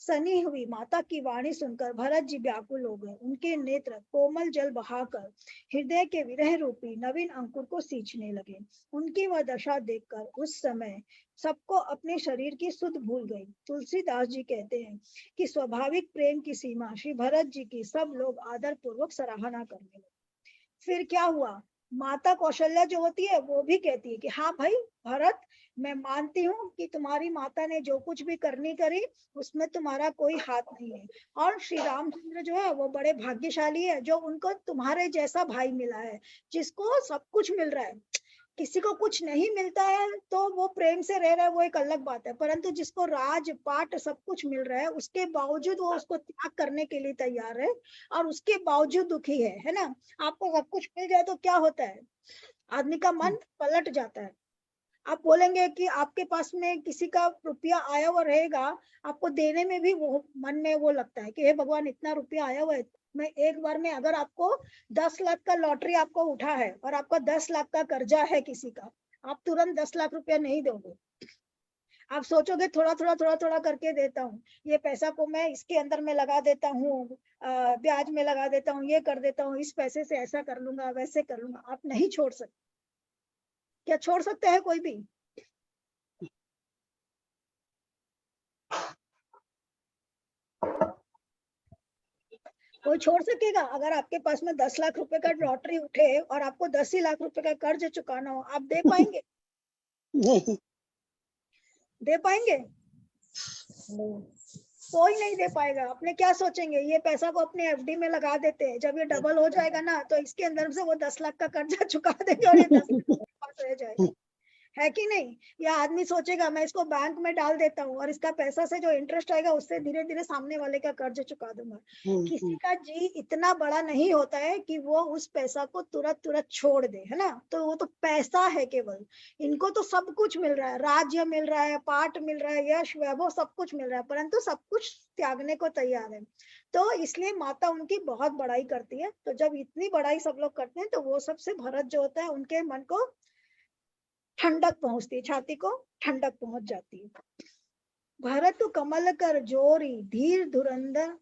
सनी हुई माता की वाणी सुनकर भरत जी व्याकुल हो गए। उनके नेत्र कोमल जल बहाकर हृदय के विरह रूपी नवीन अंकुर को सींचने लगे। उनकी वह दशा देखकर उस समय सबको अपने शरीर की सुध भूल गई। तुलसीदास जी कहते हैं कि स्वाभाविक प्रेम की सीमा श्री भरत जी की सब लोग आदर पूर्वक सराहना करने लगे। फिर क्या हुआ, माता कौशल्या जो होती है वो भी कहती है कि हाँ भाई भरत मैं मानती हूँ कि तुम्हारी माता ने जो कुछ भी करनी करी उसमें तुम्हारा कोई हाथ नहीं है। और श्री रामचंद्र जो है वो बड़े भाग्यशाली है जो उनको तुम्हारे जैसा भाई मिला है, जिसको सब कुछ मिल रहा है। किसी को कुछ नहीं मिलता है तो वो प्रेम से रह रहा है, वो एक अलग बात है, परंतु जिसको राज पाट सब कुछ मिल रहा है उसके बावजूद वो उसको त्याग करने के लिए तैयार है, और उसके बावजूद दुखी है ना। आपको सब कुछ मिल जाए तो क्या होता है, आदमी का मन पलट जाता है। आप बोलेंगे कि आपके पास में किसी का रुपया आया हुआ रहेगा, आपको देने में भी वो मन में वो लगता है कि हे भगवान इतना रुपया आया हुआ है, मैं एक बार में, अगर आपको 10 लाख का लॉटरी आपको उठा है और आपका 10 लाख का कर्जा है किसी का, आप तुरंत 10 लाख रुपया नहीं दोगे। आप सोचोगे थोड़ा थोड़ा थोड़ा थोड़ा करके देता हूँ, ये पैसा को मैं इसके अंदर में लगा देता हूँ, ब्याज में लगा देता हूँ, ये कर देता हूँ, इस पैसे से ऐसा कर लूंगा वैसे कर लूंगा। आप नहीं छोड़ सकते। क्या छोड़ सकते हैं कोई भी? कोई छोड़ सकेगा? अगर आपके पास में 10 लाख रुपए का लॉटरी उठे और आपको 10 ही लाख रुपए का कर्ज चुकाना हो, आप दे पाएंगे? नहीं। दे पाएंगे? कोई नहीं दे पाएगा। अपने क्या सोचेंगे, ये पैसा को अपने एफडी में लगा देते हैं, जब ये डबल हो जाएगा ना तो इसके अंदर से वो 10 लाख का कर्जा चुका देंगे और ये 10 लाख पास रह जाएगा, है कि नहीं? या आदमी सोचेगा मैं इसको बैंक में डाल देता हूँ और इसका पैसा से जो इंटरेस्ट आएगा उससे धीरे धीरे सामने वाले का कर्ज चुका दूंगा। किसी का जी इतना बड़ा नहीं होता है कि वो उस पैसा को तुरंत तुरंत छोड़ दे, है ना। तो वो तो पैसा है केवल, इनको तो सब कुछ मिल रहा है, राज्य मिल रहा है, पाठ मिल रहा है, यश वैभव सब कुछ मिल रहा है, परंतु सब कुछ त्यागने को तैयार है। तो इसलिए माता उनकी बहुत बड़ाई करती है। तो जब इतनी बड़ाई सब लोग करते हैं तो वो सबसे भरत जो होता है उनके मन को ठंडक पहुंचती है, छाती को ठंडक पहुंच जाती है। भरत कमल कर जोरी धीर धुरंधर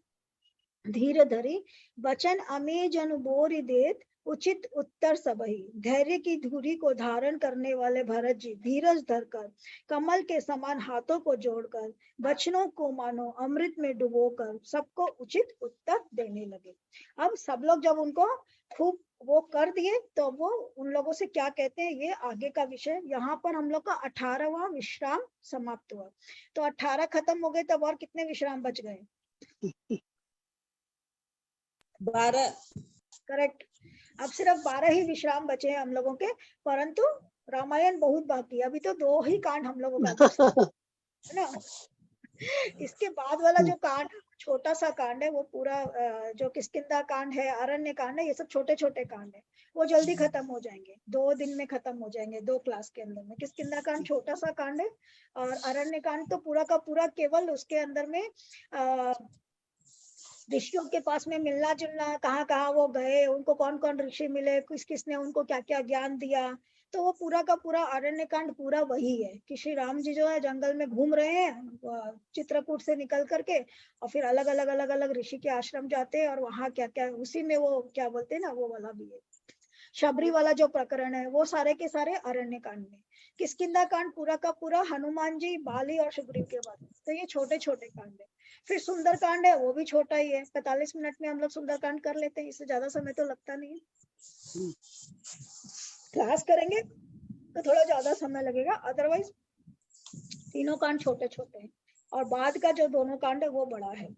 धीर धरी वचन अमे जन बोरी देत उचित उत्तर सबही। धैर्य की धुरी को धारण करने वाले भरत जी धीरज धरकर कमल के समान हाथों को जोड़कर वचनों को मानो अमृत में डुबोकर सबको उचित उत्तर देने लगे। अब सब लोग जब उनको खूब वो कर दिए तो वो उन लोगों से क्या कहते हैं ये आगे का विषय। यहाँ पर हम लोग का 18वां विश्राम समाप्त हुआ। तो 18 खत्म हो गए, तब और कितने विश्राम बच गए? 12। करेक्ट। अब सिर्फ 12 ही विश्राम बचे हैं हम लोगों के, परंतु रामायण बहुत बाकी है। अभी तो 2 ही कांड हम लोगों का है ना। इसके बाद वाला जो कांड छोटा सा कांड है, वो पूरा जो किष्किंधा कांड है, अरण्य कांड है, ये सब छोटे छोटे कांड है, वो जल्दी खत्म हो जाएंगे, 2 दिन में खत्म हो जाएंगे 2 क्लास के अंदर में। किष्किंधा कांड छोटा सा कांड है और अरण्य कांड तो पूरा का पूरा केवल उसके अंदर में ऋषियों के पास में मिलना जुलना, कहाँ कहाँ वो गए, उनको कौन कौन ऋषि मिले, किस किसने उनको क्या क्या ज्ञान दिया, तो वो पूरा का पूरा अरण्य कांड पूरा वही है कि श्री राम जी जो है जंगल में घूम रहे हैं चित्रकूट से निकल करके, और फिर अलग अलग अलग अलग ऋषि के आश्रम जाते हैं और वहां क्या क्या, उसी में वो क्या बोलते हैं ना, वो वाला भी है शबरी वाला जो प्रकरण है, वो सारे के सारे अरण्य कांड में। किष्किंधा कांड पूरा का पूरा हनुमान जी, बाली और सुग्रीव के बारे में। तो ये छोटे छोटे कांड है। फिर सुंदर कांड है, वो भी छोटा ही है, 45 मिनट में हम लोग सुंदर कांड कर लेते हैं, इससे ज्यादा समय तो लगता नहीं है। क्लास करेंगे तो थोड़ा ज्यादा समय लगेगा, अदरवाइज तीनों कांड छोटे छोटे हैं और बाद का जो दोनों कांड है वो बड़ा है।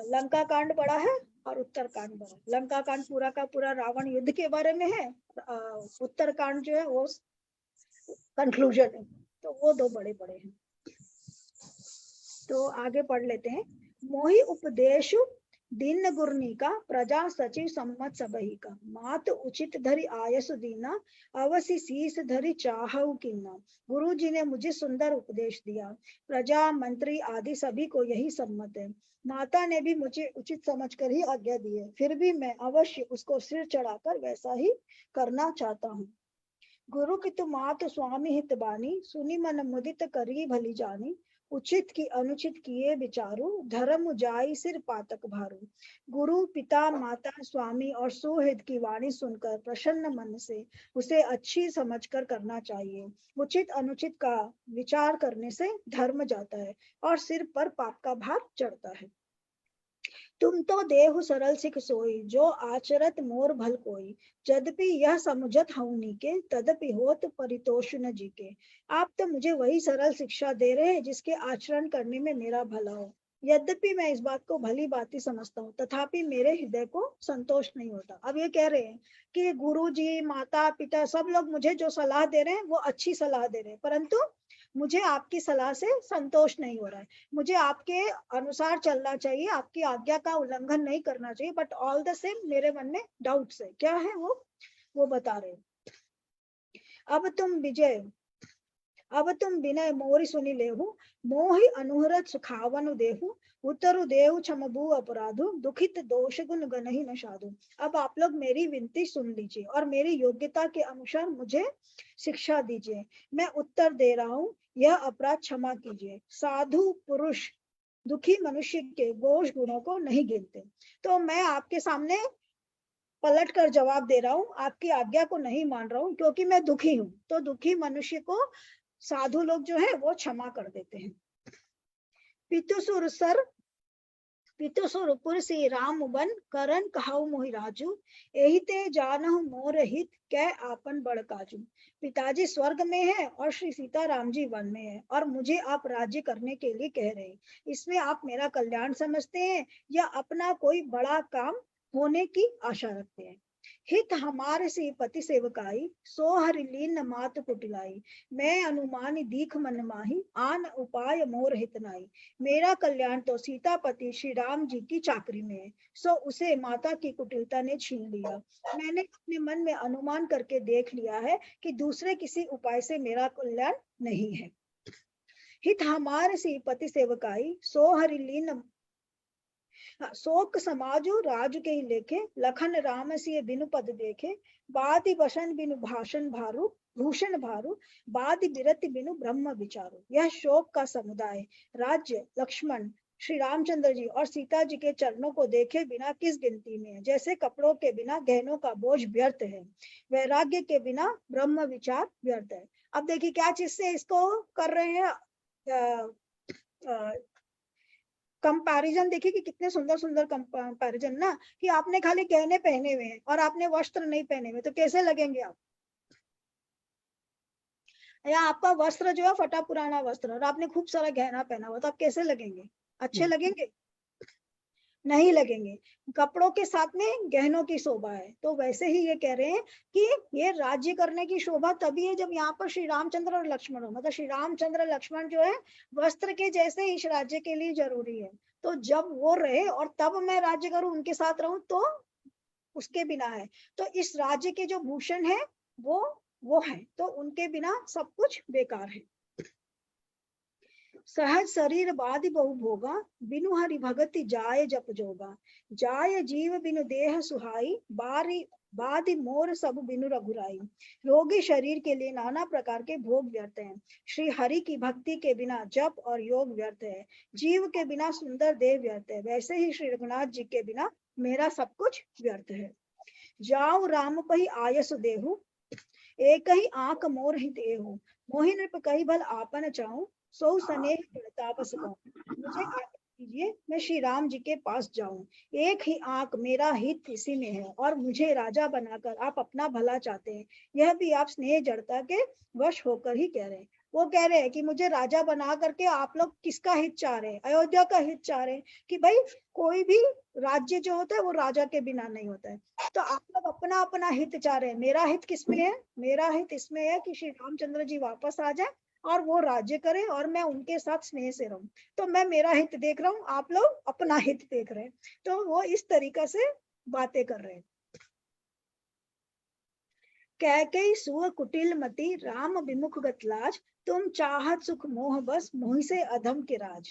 लंका कांड बड़ा है और उत्तर कांड बड़ा है। लंका कांड पूरा का पूरा रावण युद्ध के बारे में है, उत्तर कांड जो है वो कंक्लूजन है। तो वो 2 बड़े बड़े हैं। तो आगे पढ़ लेते हैं। मोहि उपदेश दीन गुरनी का प्रजा सचिव सम्मत सबही का। मात उचित धरि आयस दीना अवसि शीस धरि चाहऊ कीना। गुरु जी ने मुझे सुंदर उपदेश दिया, प्रजा मंत्री आदि सभी को यही सम्मत है। माता ने भी मुझे उचित समझकर ही आज्ञा दी है, फिर भी मैं अवश्य उसको सिर चढ़ाकर वैसा ही करना चाहता हूँ। गुरु की तु मात स्वामी हित बानी सुनी मन मुदित करी भली जानी। उचित की अनुचित किए विचारू धर्म जाई सिर पातक भारू। गुरु पिता माता स्वामी और सुहित की वाणी सुनकर प्रसन्न मन से उसे अच्छी समझकर करना चाहिए। उचित अनुचित का विचार करने से धर्म जाता है और सिर पर पाप का भार चढ़ता है। तुम तो देहु सरल सिख सोई, जो आचरत मोर भल कोई। यद्यपि यह समुझत हऊँ के, तदपि होत परितोष न जी के। आप तो मुझे वही सरल शिक्षा दे रहे हैं जिसके आचरण करने में मेरा भला हो। यद्यपि मैं इस बात को भली बात समझता हूँ, तथापि मेरे हृदय को संतोष नहीं होता। अब ये कह रहे हैं कि गुरु जी, माता पिता सब लोग मुझे जो सलाह दे रहे हैं वो अच्छी सलाह दे रहे हैं, परंतु मुझे आपकी सलाह से संतोष नहीं हो रहा है। मुझे आपके अनुसार चलना चाहिए, आपकी आज्ञा का उल्लंघन नहीं करना चाहिए, बट ऑल द सेम मेरे मन में डाउट्स है। क्या है वो बता रहे हैं। अब तुम विनय मोरि सुनि लेहु, मोहि अनुहरत सुखावनु देहु। उतरु देहु क्षमबू अपराधु, दुखित दोष गुण गनहि न साधु। अब आप लोग मेरी विनती सुन लीजिए और मेरी योग्यता के अनुसार मुझे शिक्षा दीजिए। मैं उत्तर दे रहा हूँ, यह अपराध क्षमा कीजिए। साधु पुरुष दुखी मनुष्य के दोष गुणों को नहीं गिनते। तो मैं आपके सामने पलट कर जवाब दे रहा हूँ, आपकी आज्ञा को नहीं मान रहा हूँ, क्योंकि मैं दुखी हूँ। तो दुखी मनुष्य को साधु लोग जो है वो क्षमा कर देते हैं। पितुसुर पुर से राम बन, करन कहाऊ मोहि राजू। एहि ते जानहु मोर हित, कै आपन बड़ काजू। पिताजी स्वर्ग में है और श्री सीता राम जी वन में है, और मुझे आप राज्य करने के लिए कह रहे हैं। इसमें आप मेरा कल्याण समझते हैं या अपना कोई बड़ा काम होने की आशा रखते हैं। हित हमारे से पति सेवकाई, सो हरि लीन मात कुटिलाई। मैं अनुमान दीख मन माही, आन उपाय मोर हित नाई। मेरा कल्याण तो सीतापति श्री राम जी की चाकरी में है, सो उसे माता की कुटिलता ने छीन लिया। मैंने अपने मन में अनुमान करके देख लिया है कि दूसरे किसी उपाय से मेरा कल्याण नहीं है। हित हमारे से पति सेवकाई, सो हरि लीन शोक समाजो राज के ही लेखे। लखन राम सिय बिनु पद देखे, बादि बसन बिनु भाषण भारू। भूषण भारू, बादि बिरति बिनु ब्रह्म विचारू। यह शोक का समुदाय राज्य लक्ष्मण श्री रामचंद्र जी और सीता जी के चरणों को देखे बिना किस गिनती में है। जैसे कपड़ों के बिना गहनों का बोझ व्यर्थ है, वैराग्य के बिना ब्रह्म विचार व्यर्थ है। अब देखिए क्या चीज से इसको कर रहे हैं कंपैरिजन। देखिए कि कितने सुंदर सुंदर कंपैरिजन ना, कि आपने खाली गहने पहने हुए हैं और आपने वस्त्र नहीं पहने हुए, तो कैसे लगेंगे आप। या आपका वस्त्र जो है फटा पुराना वस्त्र और आपने खूब सारा गहना पहना हुआ, तो आप कैसे लगेंगे, अच्छे लगेंगे, नहीं लगेंगे। कपड़ों के साथ में गहनों की शोभा है। तो वैसे ही ये कह रहे हैं कि ये राज्य करने की शोभा तभी है जब यहाँ पर श्री रामचंद्र और लक्ष्मण हो। मतलब श्री रामचंद्र लक्ष्मण जो है वस्त्र के जैसे इस राज्य के लिए जरूरी है। तो जब वो रहे और तब मैं राज्य करूं, उनके साथ रहूं, तो उसके बिना है। तो इस राज्य के जो भूषण है वो है, तो उनके बिना सब कुछ बेकार है। सहज शरीर बाधि बहु भोगा, बिनु हरि भगति जाय जप जोगा। जाय जीव बिनु देह सुहाई, बाधि मोर सब बिनु रघुराई। रोगी शरीर के लिए नाना प्रकार के भोग व्यर्थ हैं। श्री हरि की भक्ति के बिना जप और योग व्यर्थ है। जीव के बिना सुंदर देह व्यर्थ है, वैसे ही श्री रघुनाथ जी के बिना मेरा सब कुछ व्यर्थ है। जाऊ राम पही आयस देहु, एक ही आंख मोर ही देहु। मोहि नृप कही भल आपन चाहूं, सो स्नेह तापस कहूं। मुझे आज्ञा कीजिए, मैं श्री राम जी के पास जाऊं। एक ही आंख, मेरा हित इसी में है, और मुझे राजा बनाकर आप अपना भला चाहते हैं। यह भी आप स्नेह जड़ता के वश होकर ही कह रहे हैं। वो कह रहे हैं कि मुझे राजा बना करके आप लोग किसका हित चाह रहे हैं, अयोध्या का हित चाह रहे हैं, कि भाई कोई भी राज्य जो होता है वो राजा के बिना नहीं होता है। तो आप लोग अपना अपना हित चाह रहे हैं। मेरा हित किसमें है, मेरा हित इसमें है कि श्री रामचंद्र जी वापस आ जाए और वो राज्य करें और मैं उनके साथ स्नेह से रहूं। तो मैं मेरा हित देख रहा हूँ, आप लोग अपना हित देख रहे हैं। तो वो इस तरीका से बातें कर रहे हैं। कैकेयी सुअ कुटिल मति, राम विमुख गत लाज। तुम चाहत सुख मोह बस, मोहि से अधम के राज।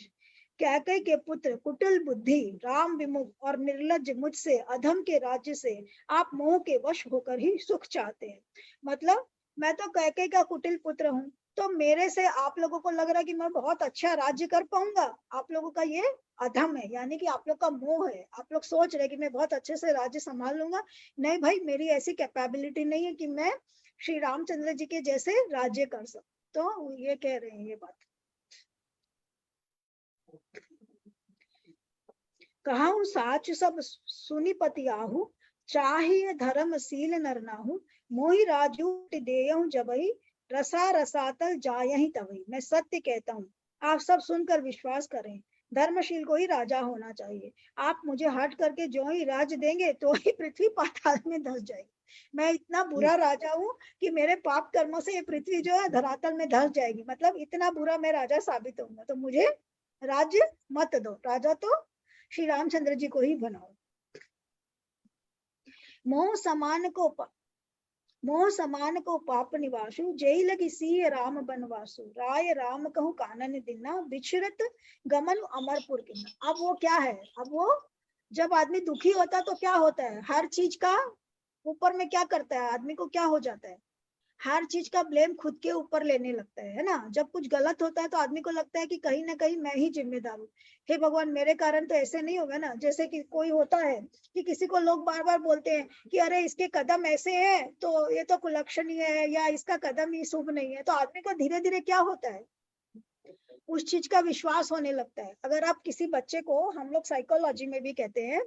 कैकेयी के पुत्र कुटिल बुद्धि, राम विमुख और निर्लज्ज मुझसे अधम के राज्य से आप मोह के वश होकर ही सुख चाहते हैं। मतलब मैं तो कैकेयी का कुटिल पुत्र हूँ, तो मेरे से आप लोगों को लग रहा है कि मैं बहुत अच्छा राज्य कर पाऊंगा। आप लोगों का ये अधम है, यानी कि आप लोग का मोह है। आप लोग सोच रहे कि मैं बहुत अच्छे से राज्य संभाल लूंगा। नहीं भाई, मेरी ऐसी कैपेबिलिटी नहीं है कि मैं श्री रामचंद्र जी के जैसे राज्य कर सकूं। तो ये कह रहे हैं ये बात। कहूँ साच सब सुनि पति आहु, चाहिए धर्मशील नर नाहु, मोहि राजू देयहु जबहि, रसा रसातल जायहि तबहि। मैं सत्य कहता हूँ, आप सब सुनकर विश्वास करें, धर्मशील को ही राजा होना चाहिए। आप मुझे हट करके जो ही राज देंगे तो ही पृथ्वी पाताल में धस जाएगी। मैं इतना बुरा राजा हूँ कि मेरे पाप कर्मों से ये पृथ्वी जो है धरातल में धस जाएगी, मतलब इतना बुरा मैं राजा साबित होऊंगा। तो मुझे राज्य मत दो, राजा तो श्री रामचंद्र जी को ही बनाओ। मोह समान को पाप निवासु, जय लगी सिय राम बनवासु, राय राम कहूँ कानन दिना, बिछरत गमन अमरपुर किन्ना। अब वो क्या है, अब वो जब आदमी दुखी होता है तो क्या होता है, हर चीज का ऊपर में क्या करता है, आदमी को क्या हो जाता है, हर चीज का ब्लेम खुद के ऊपर लेने लगता है ना। जब कुछ गलत होता है तो आदमी को लगता है कि कहीं ना कहीं मैं ही जिम्मेदार हूँ, हे भगवान मेरे कारण तो ऐसे नहीं होगा ना। जैसे कि कोई होता है कि किसी को लोग बार बार बोलते हैं कि अरे इसके कदम ऐसे हैं तो ये तो कुलक्षणीय है, या इसका कदम ही शुभ नहीं है, तो आदमी को धीरे धीरे क्या होता है, उस चीज का विश्वास होने लगता है। अगर आप किसी बच्चे को, हम लोग साइकोलॉजी में भी कहते हैं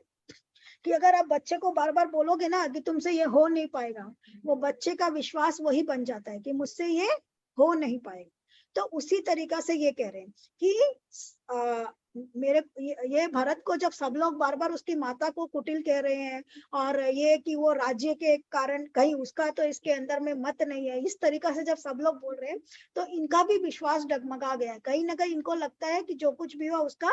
कि अगर आप बच्चे को बार बार बोलोगे ना कि तुमसे ये हो नहीं पाएगा, वो बच्चे का विश्वास वही बन जाता है कि मुझसे ये हो नहीं पाएगा। तो उसी तरीका से ये कह रहे हैं कि ये भरत को जब सब लोग बार बार उसकी माता को कुटिल कह रहे हैं, और ये कि वो राज्य के कारण कहीं उसका तो इसके अंदर में मत नहीं है, इस तरीका से जब सब लोग बोल रहे हैं तो इनका भी विश्वास डगमगा गया है। कहीं ना कहीं इनको लगता है कि जो कुछ भी हुआ उसका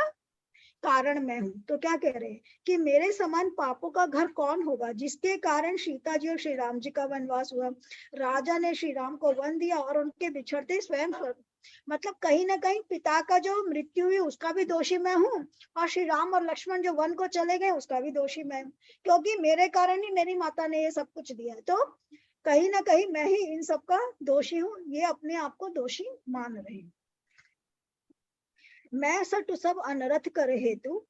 कारण मैं हूं। तो क्या कह रहे हैं कि मेरे समान पापों का घर कौन होगा, जिसके कारण सीता जी और श्री राम जी का वनवास हुआ, राजा ने श्री राम को वन दिया और उनके बिछड़ते स्वयं मतलब कहीं ना कहीं पिता का जो मृत्यु हुई उसका भी दोषी मैं हूँ, और श्री राम और लक्ष्मण जो वन को चले गए उसका भी दोषी मैं हूँ, क्योंकि मेरे कारण ही मेरी माता ने ये सब कुछ दिया। तो कहीं ना कहीं मैं ही इन सब का दोषी हूँ, ये अपने आप को दोषी मान रहे हैं। मैं सटु सब अनरथ करे हेतु,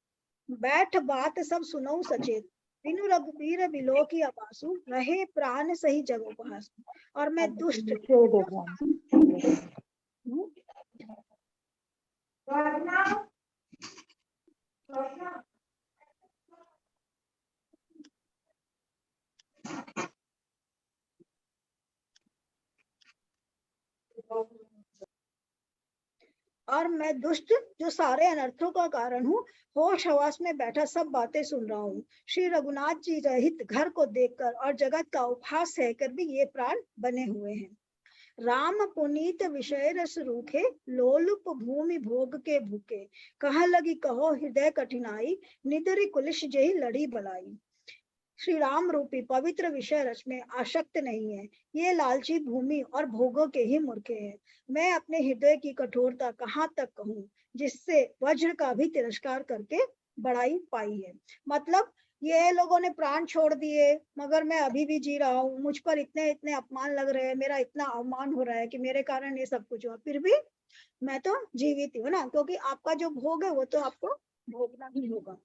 बैठ बात सब सुनऊ सचेत, बिनु रघुबीर बिलो की अपासु, रहे प्राण सही जग उपहासु। और मैं दुष्ट जो सारे अनर्थों का कारण हूँ, होश हवास में बैठा सब बातें सुन रहा हूँ। श्री रघुनाथ जी रहित घर को देखकर और जगत का उपहास सहकर भी ये प्राण बने हुए हैं। राम पुनीत विषय रस रूखे, लोलुप भूमि भोग के भूखे, कह लगी कहो हृदय कठिनाई, निदरी कुलिश जही लड़ी बलाई। श्री राम रूपी पवित्र विषय रस में आसक्त नहीं है, ये लालची भूमि और भोगों के ही मूर्खे हैं। मैं अपने हृदय की कठोरता कहाँ तक कहूँ, जिससे वज्र का भी तिरस्कार करके बड़ाई पाई है। मतलब ये लोगों ने प्राण छोड़ दिए मगर मैं अभी भी जी रहा हूँ, मुझ पर इतने इतने अपमान लग रहे हैं, मेरा इतना अवमान हो रहा है कि मेरे कारण ये सब कुछ हुआ, फिर भी मैं तो जीवित हूँ ना, क्योंकि आपका जो भोग है वो तो आपको भोगना ही होगा।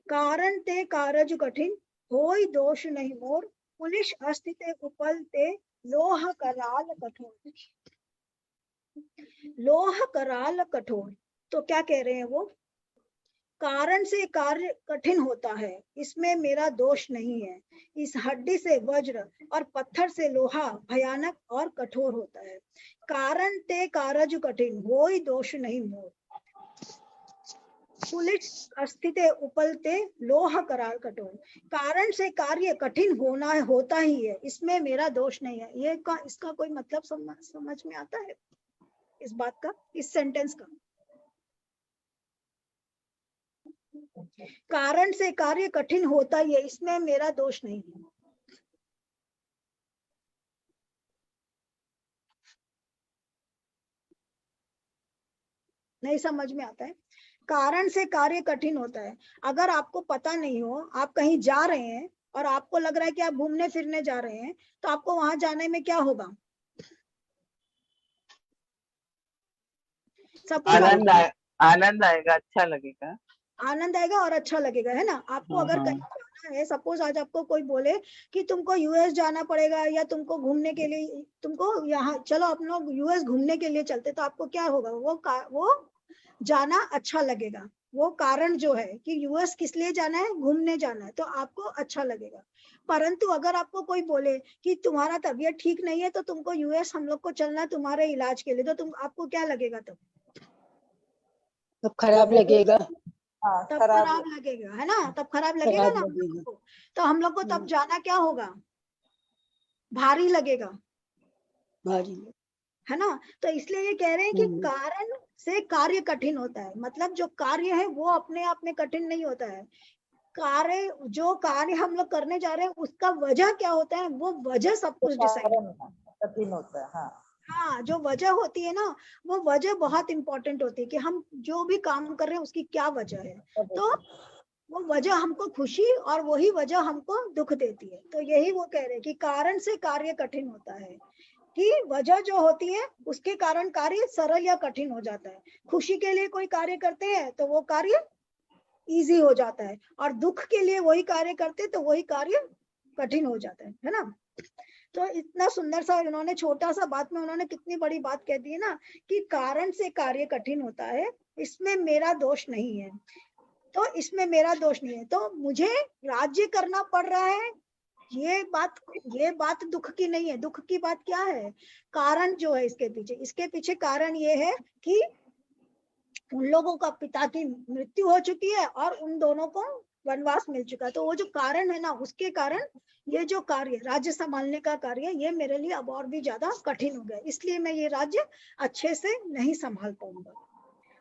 कारण ते कारज कठिन, होई दोष नहीं मोर, पुलिस अस्तिते उपल ते लोह कराल कठोर। लोह कराल कठोर, तो क्या कह रहे हैं वो, कारण से कार्य कठिन होता है, इसमें मेरा दोष नहीं है। इस हड्डी से वज्र और पत्थर से लोहा भयानक और कठोर होता है। कारण ते कारज कठिन, होई दोष नहीं मोर, पुलिस अस्तिते उपलते लोह कराल कठोर। कारण से कार्य कठिन होता ही है, इसमें मेरा दोष नहीं है। ये इसका कोई मतलब समझ में आता है इस बात का, इस सेंटेंस का? कारण से कार्य कठिन होता ही है, इसमें मेरा दोष नहीं है। नहीं समझ में आता है? कारण से कार्य कठिन होता है। अगर आपको पता नहीं हो, आप कहीं जा रहे हैं और आपको लग रहा है कि आप घूमने फिरने जा रहे हैं, तो आपको वहां जाने में क्या होगा? आनंद आएगा, अच्छा लगेगा। आनंद आएगा और अच्छा लगेगा, है ना। आपको अगर कहीं जाना है, सपोज आज आपको कोई बोले कि तुमको यूएस जाना पड़ेगा या तुमको घूमने के लिए, तुमको यहाँ चलो आप लोग यूएस घूमने के लिए चलते, तो आपको क्या होगा? वो जाना अच्छा लगेगा। वो कारण जो है कि यूएस किस लिए जाना है, घूमने जाना है, तो आपको अच्छा लगेगा। परंतु अगर आपको कोई बोले कि तुम्हारा तबीयत ठीक नहीं है तो तुमको यूएस हम लोग को चलना है तुम्हारे इलाज के लिए, तो तुम आपको क्या लगेगा तब? तब खराब लगेगा, हाँ तब खराब खराब लगेगा, है ना, तब खराब लगेगा खराब ना हम लगेगा। लोग को। तो हम लोग को तब जाना क्या होगा, भारी लगेगा, भारी। है ना। तो इसलिए ये कह रहे हैं कि हम्म, कारण से कार्य कठिन होता है, मतलब जो कार्य है वो अपने आप में कठिन नहीं होता है। कार्य, जो कार्य हम लोग करने जा रहे हैं उसका वजह क्या होता है, वो वजह सब तो कुछ डिसाइड। कारण कठिन होता है। हाँ हाँ, जो वजह होती है ना, वो वजह बहुत इंपॉर्टेंट होती है कि हम जो भी काम कर रहे हैं उसकी क्या वजह है। तो वो वजह हमको खुशी और वही वजह हमको दुख देती है। तो यही वो कह रहे हैं कि कारण से कार्य कठिन होता है, कि वजह जो होती है उसके कारण कार्य सरल या कठिन हो जाता है। खुशी के लिए कोई कार्य करते हैं तो वो कार्य इजी हो जाता है, और दुख के लिए वही कार्य करते तो वही कार्य कठिन हो जाता है ना। तो इतना सुंदर सा उन्होंने, छोटा सा बात में उन्होंने कितनी बड़ी बात कह दी है ना, कि कारण से कार्य कठिन होता है, इसमें मेरा दोष नहीं है। तो इसमें मेरा दोष नहीं है, तो मुझे राज्य करना पड़ रहा है, ये बात दुख की नहीं है। दुख की बात क्या है, कारण जो है इसके पीछे कारण ये है कि उन लोगों का पिता की मृत्यु हो चुकी है और उन दोनों को वनवास मिल चुका है। तो वो जो कारण है ना, उसके कारण ये जो कार्य, राज्य संभालने का कार्य, ये मेरे लिए अब और भी ज्यादा कठिन हो गया, इसलिए मैं ये राज्य अच्छे से नहीं संभाल पाऊंगा।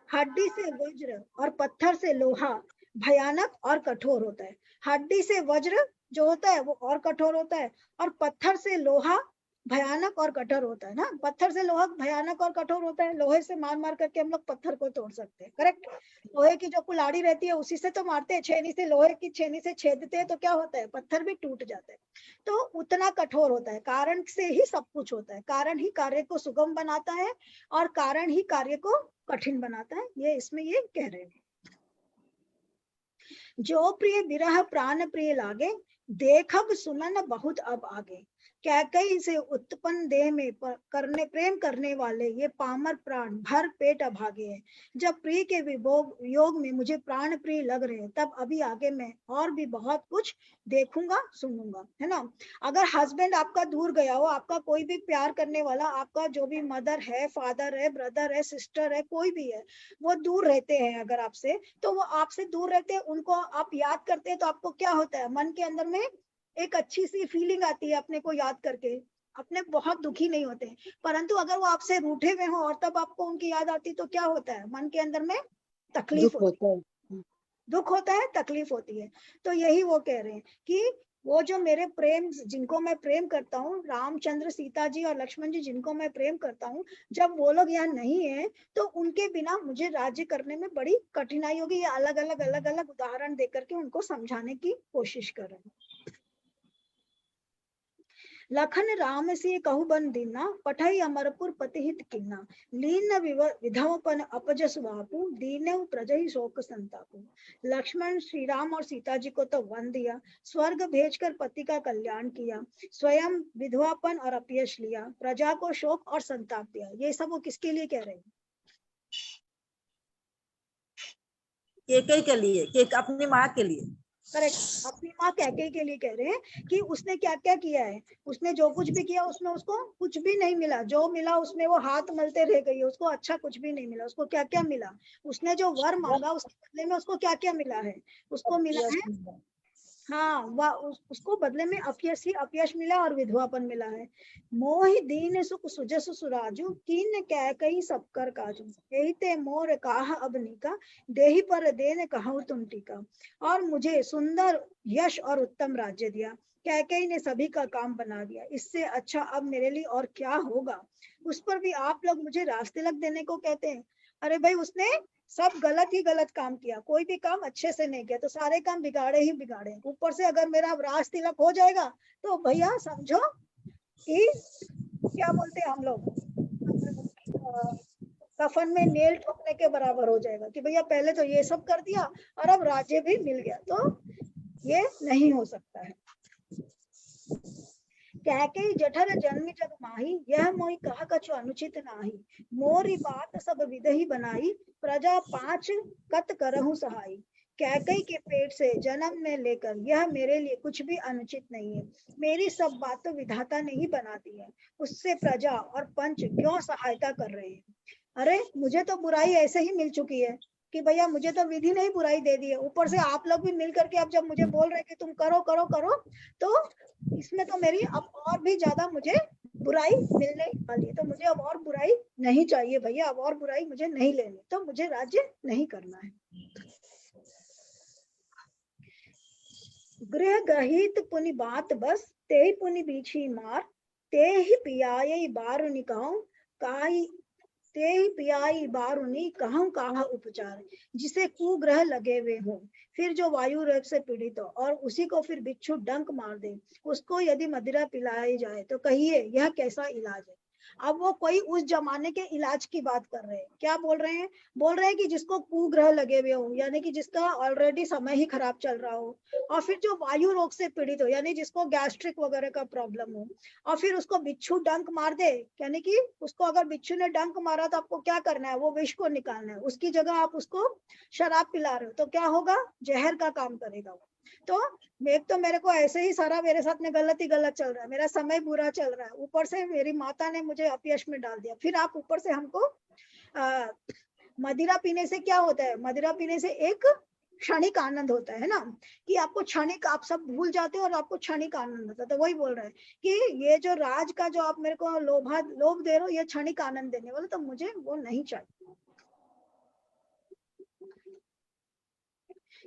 हड्डी से वज्र और पत्थर से लोहा भयानक और कठोर होता है। हड्डी से वज्र जो होता है वो और कठोर होता है, और पत्थर से लोहा भयानक और कठोर होता है ना। पत्थर से लोहा भयानक और कठोर होता है, लोहे से मार मार करके हम लोग पत्थर को तोड़ सकते हैं, करेक्ट। लोहे की जो कुल्हाड़ी रहती है उसी से तो मारते हैं, छेनी से, लोहे की छेनी से छेदते हैं तो क्या होता है, पत्थर भी टूट जाता है। तो उतना कठोर होता है, कारण से ही सब कुछ होता है, कारण ही कार्य को सुगम बनाता है और कारण ही कार्य को कठिन बनाता है, ये इसमें ये कह रहे हैं। जो प्रिय विरह प्राण प्रिय लागे, देखब सुनन बहुत अब आगे। कैकई से उत्पन्न देह में करने प्रेम करने वाले ये पामर प्राण भर पेट अभागे हैं। जब प्रिय के वियोग में मुझे प्राण प्रिय लग रहे हैं, तब अभी आगे मैं और भी बहुत कुछ देखूंगा सुनूंगा, है ना। अगर हस्बैंड आपका दूर गया हो, आपका कोई भी प्यार करने वाला, आपका जो भी मदर है, फादर है, ब्रदर है, सिस्टर है, कोई भी है, वो दूर रहते हैं अगर आपसे, तो वो आपसे दूर रहते हैं, उनको आप याद करते हैं, तो आपको क्या होता है, मन के अंदर में एक अच्छी सी फीलिंग आती है अपने को याद करके। अपने बहुत दुखी नहीं होते, परंतु अगर वो आपसे रूठे हुए हो और तब आपको उनकी याद आती तो क्या होता है, मन के अंदर में तकलीफ दुख होती है, होता है। दुख होता है, तकलीफ होती है। तो यही वो कह रहे हैं कि वो जो मेरे प्रेम, जिनको मैं प्रेम करता हूँ, रामचंद्र, सीता जी और लक्ष्मण जी, जिनको मैं प्रेम करता हूँ, जब वो लोग यहाँ नहीं है तो उनके बिना मुझे राज्य करने में बड़ी कठिनाई होगी। ये अलग अलग उदाहरण देकर के उनको समझाने की कोशिश कर रहे हैं। लखन राम से कहु बन दीना, पठई अमरपुर पति हित कीना। लीन विधवपन अपजस बापू, दीनव प्रजहि शोक संतापू। लक्ष्मण, श्री राम और सीता जी को तो वन दिया, स्वर्ग भेजकर पति का कल्याण किया, स्वयं विधवापन और अपयश लिया, प्रजा को शोक और संताप दिया। ये सब वो किसके लिए कह रहे हैं, केकई के लिए, अपनी माँ के लिए। करेक्ट, अपनी माँ कैकेयी के लिए कह रहे हैं कि उसने क्या क्या किया है, उसने जो कुछ भी किया उसमें उसको कुछ भी नहीं मिला, जो मिला उसमें वो हाथ मलते रह गई, उसको अच्छा कुछ भी नहीं मिला। उसको क्या क्या मिला, उसने जो वर मांगा उसके बदले में उसको क्या क्या मिला है, उसको मिला है, हाँ, उसको बदले में अपयश मिला और विधवापन मिला है। मोहि दीन सुख सुजस सुराजू, कीन कैकई सब कर काजू। यही ते मोर काह अब निका, देहि पर देन कहूँ तुम टीका। और मुझे सुंदर यश और उत्तम राज्य दिया, कैकई ने सभी का काम बना दिया, इससे अच्छा अब मेरे लिए और क्या होगा। उस पर भी आप लोग मुझे राज तिलक देने को कहते हैं। अरे भाई, उसने सब गलत ही गलत काम किया, कोई भी काम अच्छे से नहीं किया, तो सारे काम बिगाड़े ही बिगाड़े। ऊपर से अगर मेरा राज तिलक हो जाएगा तो भैया समझो कि क्या बोलते हैं हम लोग, कफन में नेल ठोकने के बराबर हो जाएगा कि भैया पहले तो ये सब कर दिया और अब राज्य भी मिल गया। तो ये नहीं हो सकता है। कैकेयी जठर जन्म जग माही, यह मोहि कह कछु अनुचित नाही। मोरी बात सब विदही बनाई, प्रजा पांच कत करहु सहाई। कैकेयी के पेट से जन्म में लेकर यह मेरे लिए कुछ भी अनुचित नहीं है। मेरी सब बात तो विधाता ने ही बना दी है, उससे प्रजा और पंच क्यों सहायता कर रहे हैं। अरे मुझे तो बुराई ऐसे ही मिल चुकी है कि भैया मुझे तो विधि ने ही बुराई दे दी है, ऊपर से आप लोग भी मिल करके अब जब मुझे बोल रहे हैं कि तुम करो करो करो, तो इसमें तो मेरी अब और भी ज्यादा मुझे बुराई मिलने वाली है। तो मुझे अब और बुराई नहीं चाहिए भैया, अब और बुराई मुझे नहीं लेनी, तो मुझे राज्य नहीं करना है। गृह गहित पुनि बात बस, ते ही पुनि बीछी मार। ते ही पियाई बारुनि कहूं काई, ते ही पियाई बारुनि कहूं काहा उपचार। जिसे कुग्रह लगे हुए हो, फिर जो वायु रोग से पीड़ित हो और उसी को फिर बिच्छू डंक मार दे, उसको यदि मदिरा पिलाई जाए तो कहिए यह कैसा इलाज है। अब वो कोई उस जमाने के इलाज की बात कर रहे हैं। क्या बोल रहे हैं? बोल रहे हैं कि जिसको कुग्रह लगे हुए हो, यानी कि जिसका ऑलरेडी समय ही खराब चल रहा हो, और फिर जो वायु रोग से पीड़ित हो, यानी जिसको गैस्ट्रिक वगैरह का प्रॉब्लम हो, और फिर उसको बिच्छू डंक मार दे, यानी कि उसको अगर बिच्छू ने डंक मारा तो आपको क्या करना है, वो विष को निकालना है। उसकी जगह आप उसको शराब पिला रहे हो तो क्या होगा, जहर का काम करेगा वो। तो एक तो मेरे को ऐसे ही सारा मेरे साथ में गलत ही गलत चल रहा है, मेरा समय बुरा चल रहा है, ऊपर से मेरी माता ने मुझे अपयश में डाल दिया, फिर आप ऊपर से हमको मदिरा पीने से क्या होता है, मदिरा पीने से एक क्षणिक आनंद होता है ना, कि आपको क्षणिक, आप सब भूल जाते हो और आपको क्षणिक आनंद होता है। तो वही बोल रहे हैं कि ये जो राज का जो आप मेरे को लोभ दे रहे हो, ये क्षणिक आनंद देने वाला, तो मुझे वो नहीं चाहिए।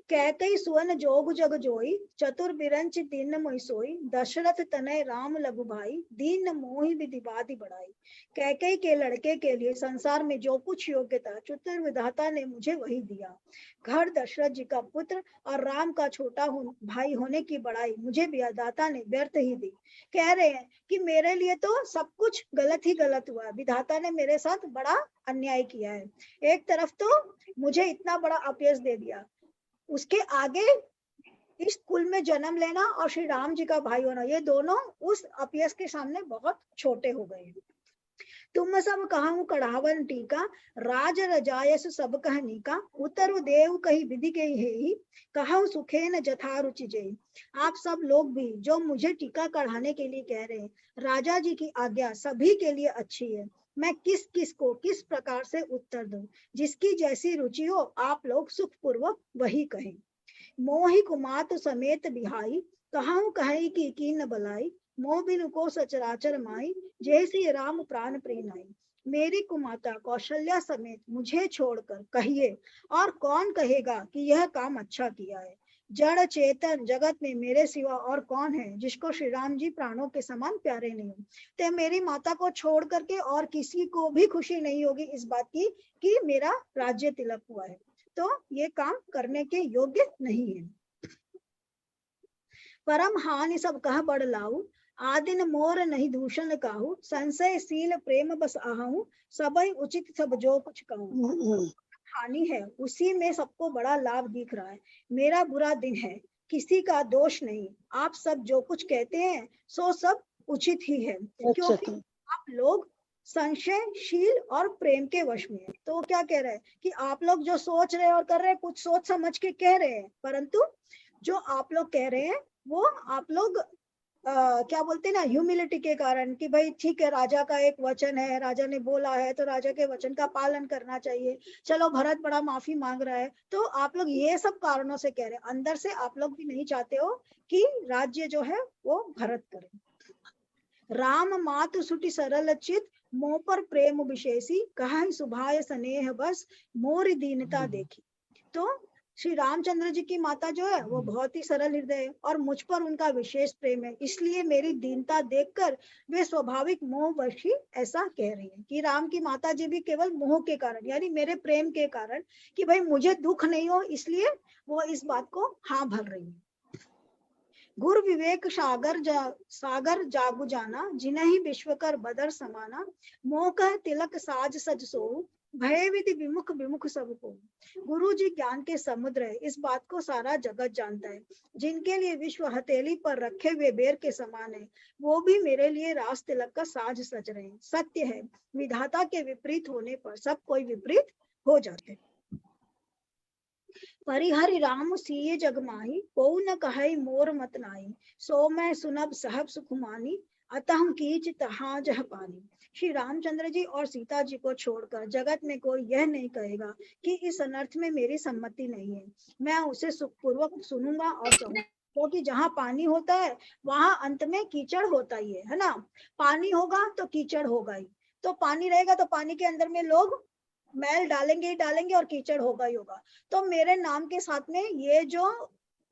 कैकई सुवन जोग जग जोई, चतुर बिरंच दीन मोहि सोई। दशरथ तनय राम लघु भाई, दीन मोहि विधि बाधि बढ़ाई। कैकई के लड़के के लिए संसार में जो कुछ योग्यता चतुर विधाता ने मुझे वही दिया। घर दशरथ जी का पुत्र और राम का छोटा भाई होने की बड़ाई मुझे विधाता ने व्यर्थ ही दी। कह रहे हैं कि मेरे लिए तो सब कुछ गलत ही गलत हुआ, विधाता ने मेरे साथ बड़ा अन्याय किया है। एक तरफ तो मुझे इतना बड़ा अपयश दे दिया, उसके आगे इस कुल में जन्म लेना और श्री राम जी का भाई होना, ये दोनों उस अपयश के सामने बहुत छोटे हो गए। तुम सब कहूं कढ़ावन टीका, राज रजायस सब कहनी का। उतर देव कही विधि के ही, कहूं सुखे न जथा रुचि जय। आप सब लोग भी जो मुझे टीका कढ़ाने के लिए कह रहे हैं, राजा जी की आज्ञा सभी के लिए अच्छी है, मैं किस किस को किस प्रकार से उत्तर दूं। जिसकी जैसी रुचि हो आप लोग सुख पूर्वक वही कहें। मोहि कुमात समेत बिहाई, कहूं कहे की कीन बलाई। मोह बिनु को सचराचर माई, जैसी राम प्राण प्रेनाई। मेरी कुमाता कौशल्या समेत मुझे छोड़कर कहिए, और कौन कहेगा कि यह काम अच्छा किया है। जड़ चेतन जगत में मेरे सिवा और कौन है जिसको श्री राम जी प्राणों के समान प्यारे नहीं हो। तो मेरी माता को छोड़ करके और किसी को भी खुशी नहीं होगी इस बात की कि मेरा राज्य तिलक हुआ है, तो ये काम करने के योग्य नहीं है। परम हानि सब कह बड़ लाऊ, आदिन मोर नहीं दूषण काहू। संशयशील प्रेम बस आहू, सबई उचित सब जो कुछ कहूँ। हानि है उसी में सबको बड़ा लाभ दिख रहा है, मेरा बुरा दिन है किसी का दोष नहीं। आप सब जो कुछ कहते हैं सो सब उचित ही है, क्योंकि आप लोग संशयशील और प्रेम के वश में है। तो क्या कह रहे हैं कि आप लोग जो सोच रहे और कर रहे हैं कुछ सोच समझ के कह रहे हैं, परंतु जो आप लोग कह रहे हैं वो आप लोग क्या बोलते हैं ना, ह्यूमिलिटी के कारण, कि भाई ठीक है राजा का एक वचन है, राजा ने बोला है तो राजा के वचन का पालन करना चाहिए, चलो भरत बड़ा माफी मांग रहा है, तो आप लोग ये सब कारणों से कह रहे हैं। अंदर से आप लोग भी नहीं चाहते हो कि राज्य जो है वो भरत करे। राम मातु सुटि सरल चित, मोह पर प्रेम विशेषी। कहा सुभाय स्नेह बस, मोर दीनता देखी। तो श्री रामचंद्र जी की माता जो है वो बहुत ही सरल हृदय है और मुझ पर उनका विशेष प्रेम है, इसलिए मेरी दीनता देखकर वे स्वाभाविक मोहवशी ऐसा कह रही है। कि राम की माता जी भी केवल मोह के कारण, यानी मेरे प्रेम के कारण, कि भाई मुझे दुख नहीं हो, इसलिए वो इस बात को हाँ भर रही है। गुर विवेक सागर जागु जाना, जिन्हि विश्वकर बदर समाना। मोह कह तिलक साज सज सोहु, भय विधि विमुख विमुख सबको। गुरु जी ज्ञान के समुद्र है, इस बात को सारा जगत जानता है। जिनके लिए विश्व हथेली पर रखे हुए बेर के समान है, वो भी मेरे लिए रास तिलक का साज सज रहे हैं। सत्य है, विधाता के विपरीत होने पर सब कोई विपरीत हो जाते। परिहरि राम सिय जग माही, को न कहै मोर मत नाई। सो मैं सुनब सहब सुखमानी, अतः कीच तहाँ जह पानी। श्री रामचंद्र जी और सीता जी को छोड़कर जगत में कोई यह नहीं कहेगा कि इस अनर्थ में मेरी सम्मति नहीं है। मैं उसे सुखपूर्वक सुनूंगा और सहूंगा, क्योंकि जहाँ पानी होता है वहां अंत में कीचड़ होता ही है ना। पानी होगा तो कीचड़ होगा ही, तो पानी रहेगा तो पानी के अंदर में लोग मैल डालेंगे ही डालेंगे और कीचड़ होगा ही होगा। तो मेरे नाम के साथ में ये जो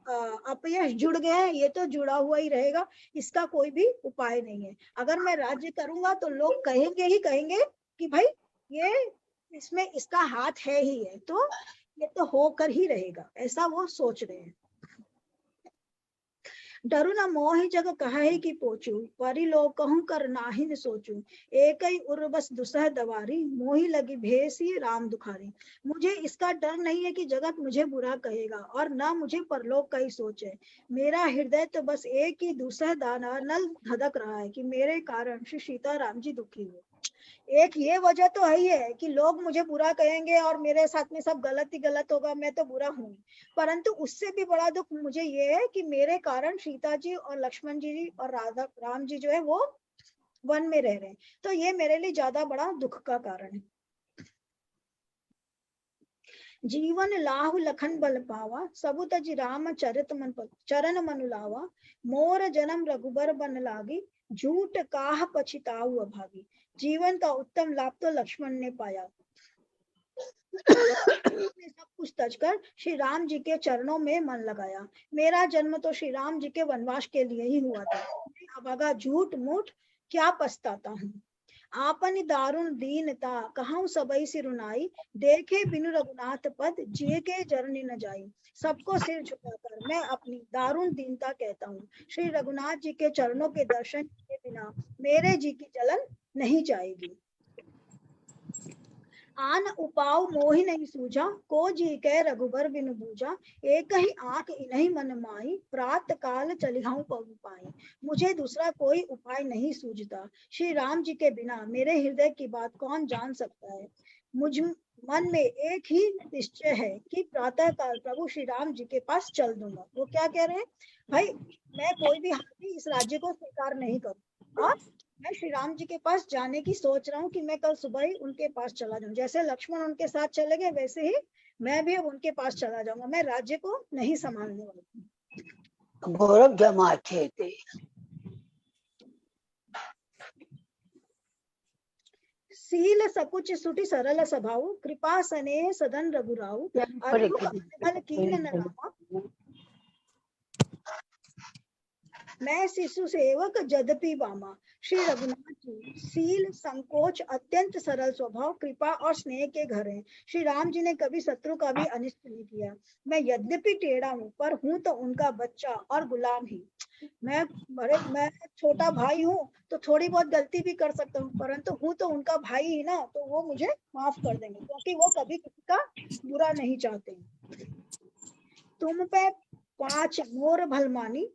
अपयश जुड़ गए हैं, ये तो जुड़ा हुआ ही रहेगा, इसका कोई भी उपाय नहीं है। अगर मैं राज्य करूंगा तो लोग कहेंगे ही कहेंगे कि भाई ये इसमें इसका हाथ है ही है, तो ये तो होकर ही रहेगा, ऐसा वो सोच रहे हैं। डरु न मोहि जग कहै कि पोचू, परिलोक कहूं कर नाहि न सोचू। एक ही उर्वस दुसह दवारी, मोहि लगी भेसी राम दुखारी। मुझे इसका डर नहीं है कि जगत मुझे बुरा कहेगा, और न मुझे परलोक का ही सोच है। मेरा हृदय तो बस एक ही दुसह दाना नल धधक रहा है कि मेरे कारण श्री सीताराम जी दुखी हुए। एक ये वजह तो है ही है कि लोग मुझे बुरा कहेंगे और मेरे साथ में सब गलत ही गलत होगा, मैं तो बुरा हूँ। परंतु उससे भी बड़ा दुख मुझे ये है कि मेरे कारण सीता जी और लक्ष्मण जी और राम जी जो है वो वन में रह रहे हैं, तो ये मेरे लिए ज्यादा बड़ा दुख का कारण है। जीवन लाहु लखन बल पावा, सबु तज राम चरित मन चरण मनु लावा। मोर जन्म रघुबर बन लागी, झूठ काह पछिताऊ अभागी। जीवन का उत्तम लाभ तो लक्ष्मण ने पाया। सब कुछ तज कर श्री राम जी के चरणों में मन लगाया। मेरा जन्म तो श्री राम जी के वनवास के लिए ही हुआ था। अभागा झूठ मूठ क्या पछताता हूँ। आपन दारुण दीनता कहूँ सबई सिरुनाई, देखे बिनु रघुनाथ पद जिए के जरनी न जाई। सबको सिर झुकाकर मैं अपनी दारुण दीनता कहता हूँ, श्री रघुनाथ जी के चरणों के दर्शन के बिना मेरे जी की जलन नहीं जाएगी। आन उपाव मोहि नहीं सूझा, को जी के रघुबर बिनु बूझा। एक ही आंख इन्हीं मन माई, प्रात काल चलिहाऊं पग पाई। मुझे दूसरा कोई उपाय नहीं सूझता, श्री राम जी के बिना मेरे हृदय की बात कौन जान सकता है। मुझ मन में एक ही निश्चय है कि प्रातः काल प्रभु श्री राम जी के पास चल दूंगा। वो क्या कह रहे हैं, भाई मैं कोई भी हाल में इस राज्य को स्वीकार नहीं करूँ, और मैं श्री राम जी के पास जाने की सोच रहा हूँ कि मैं कल सुबह ही उनके पास चला जाऊं। जैसे लक्ष्मण उनके साथ चले गए, वैसे ही मैं भी अब उनके पास चला जाऊंगा। मैं राज्य को नहीं संभालने वाली। गौरव जमा थे सील सकुच सुटि सरल स्वभाव, कृपा स्नेह सदन रघुराऊ। भल कीन न रामा, मैं शिशु सेवक जदपि बामा। श्री रघुनाथ जी सील संकोच अत्यंत सरल स्वभाव, कृपा और स्नेह के घर हैं। श्री राम जी ने कभी शत्रु का भी अनिष्ट नहीं किया। मैं यद्यपि टेढ़ा हूँ पर हूँ तो उनका बच्चा और गुलाम ही। मैं छोटा भाई हूँ तो थोड़ी बहुत गलती भी कर सकता हूँ, परंतु हूँ तो उनका भाई ही ना, तो वो मुझे माफ कर देंगे, क्योंकि वो कभी किसी का बुरा नहीं चाहते। तुम पे 5 मोर भलमानी,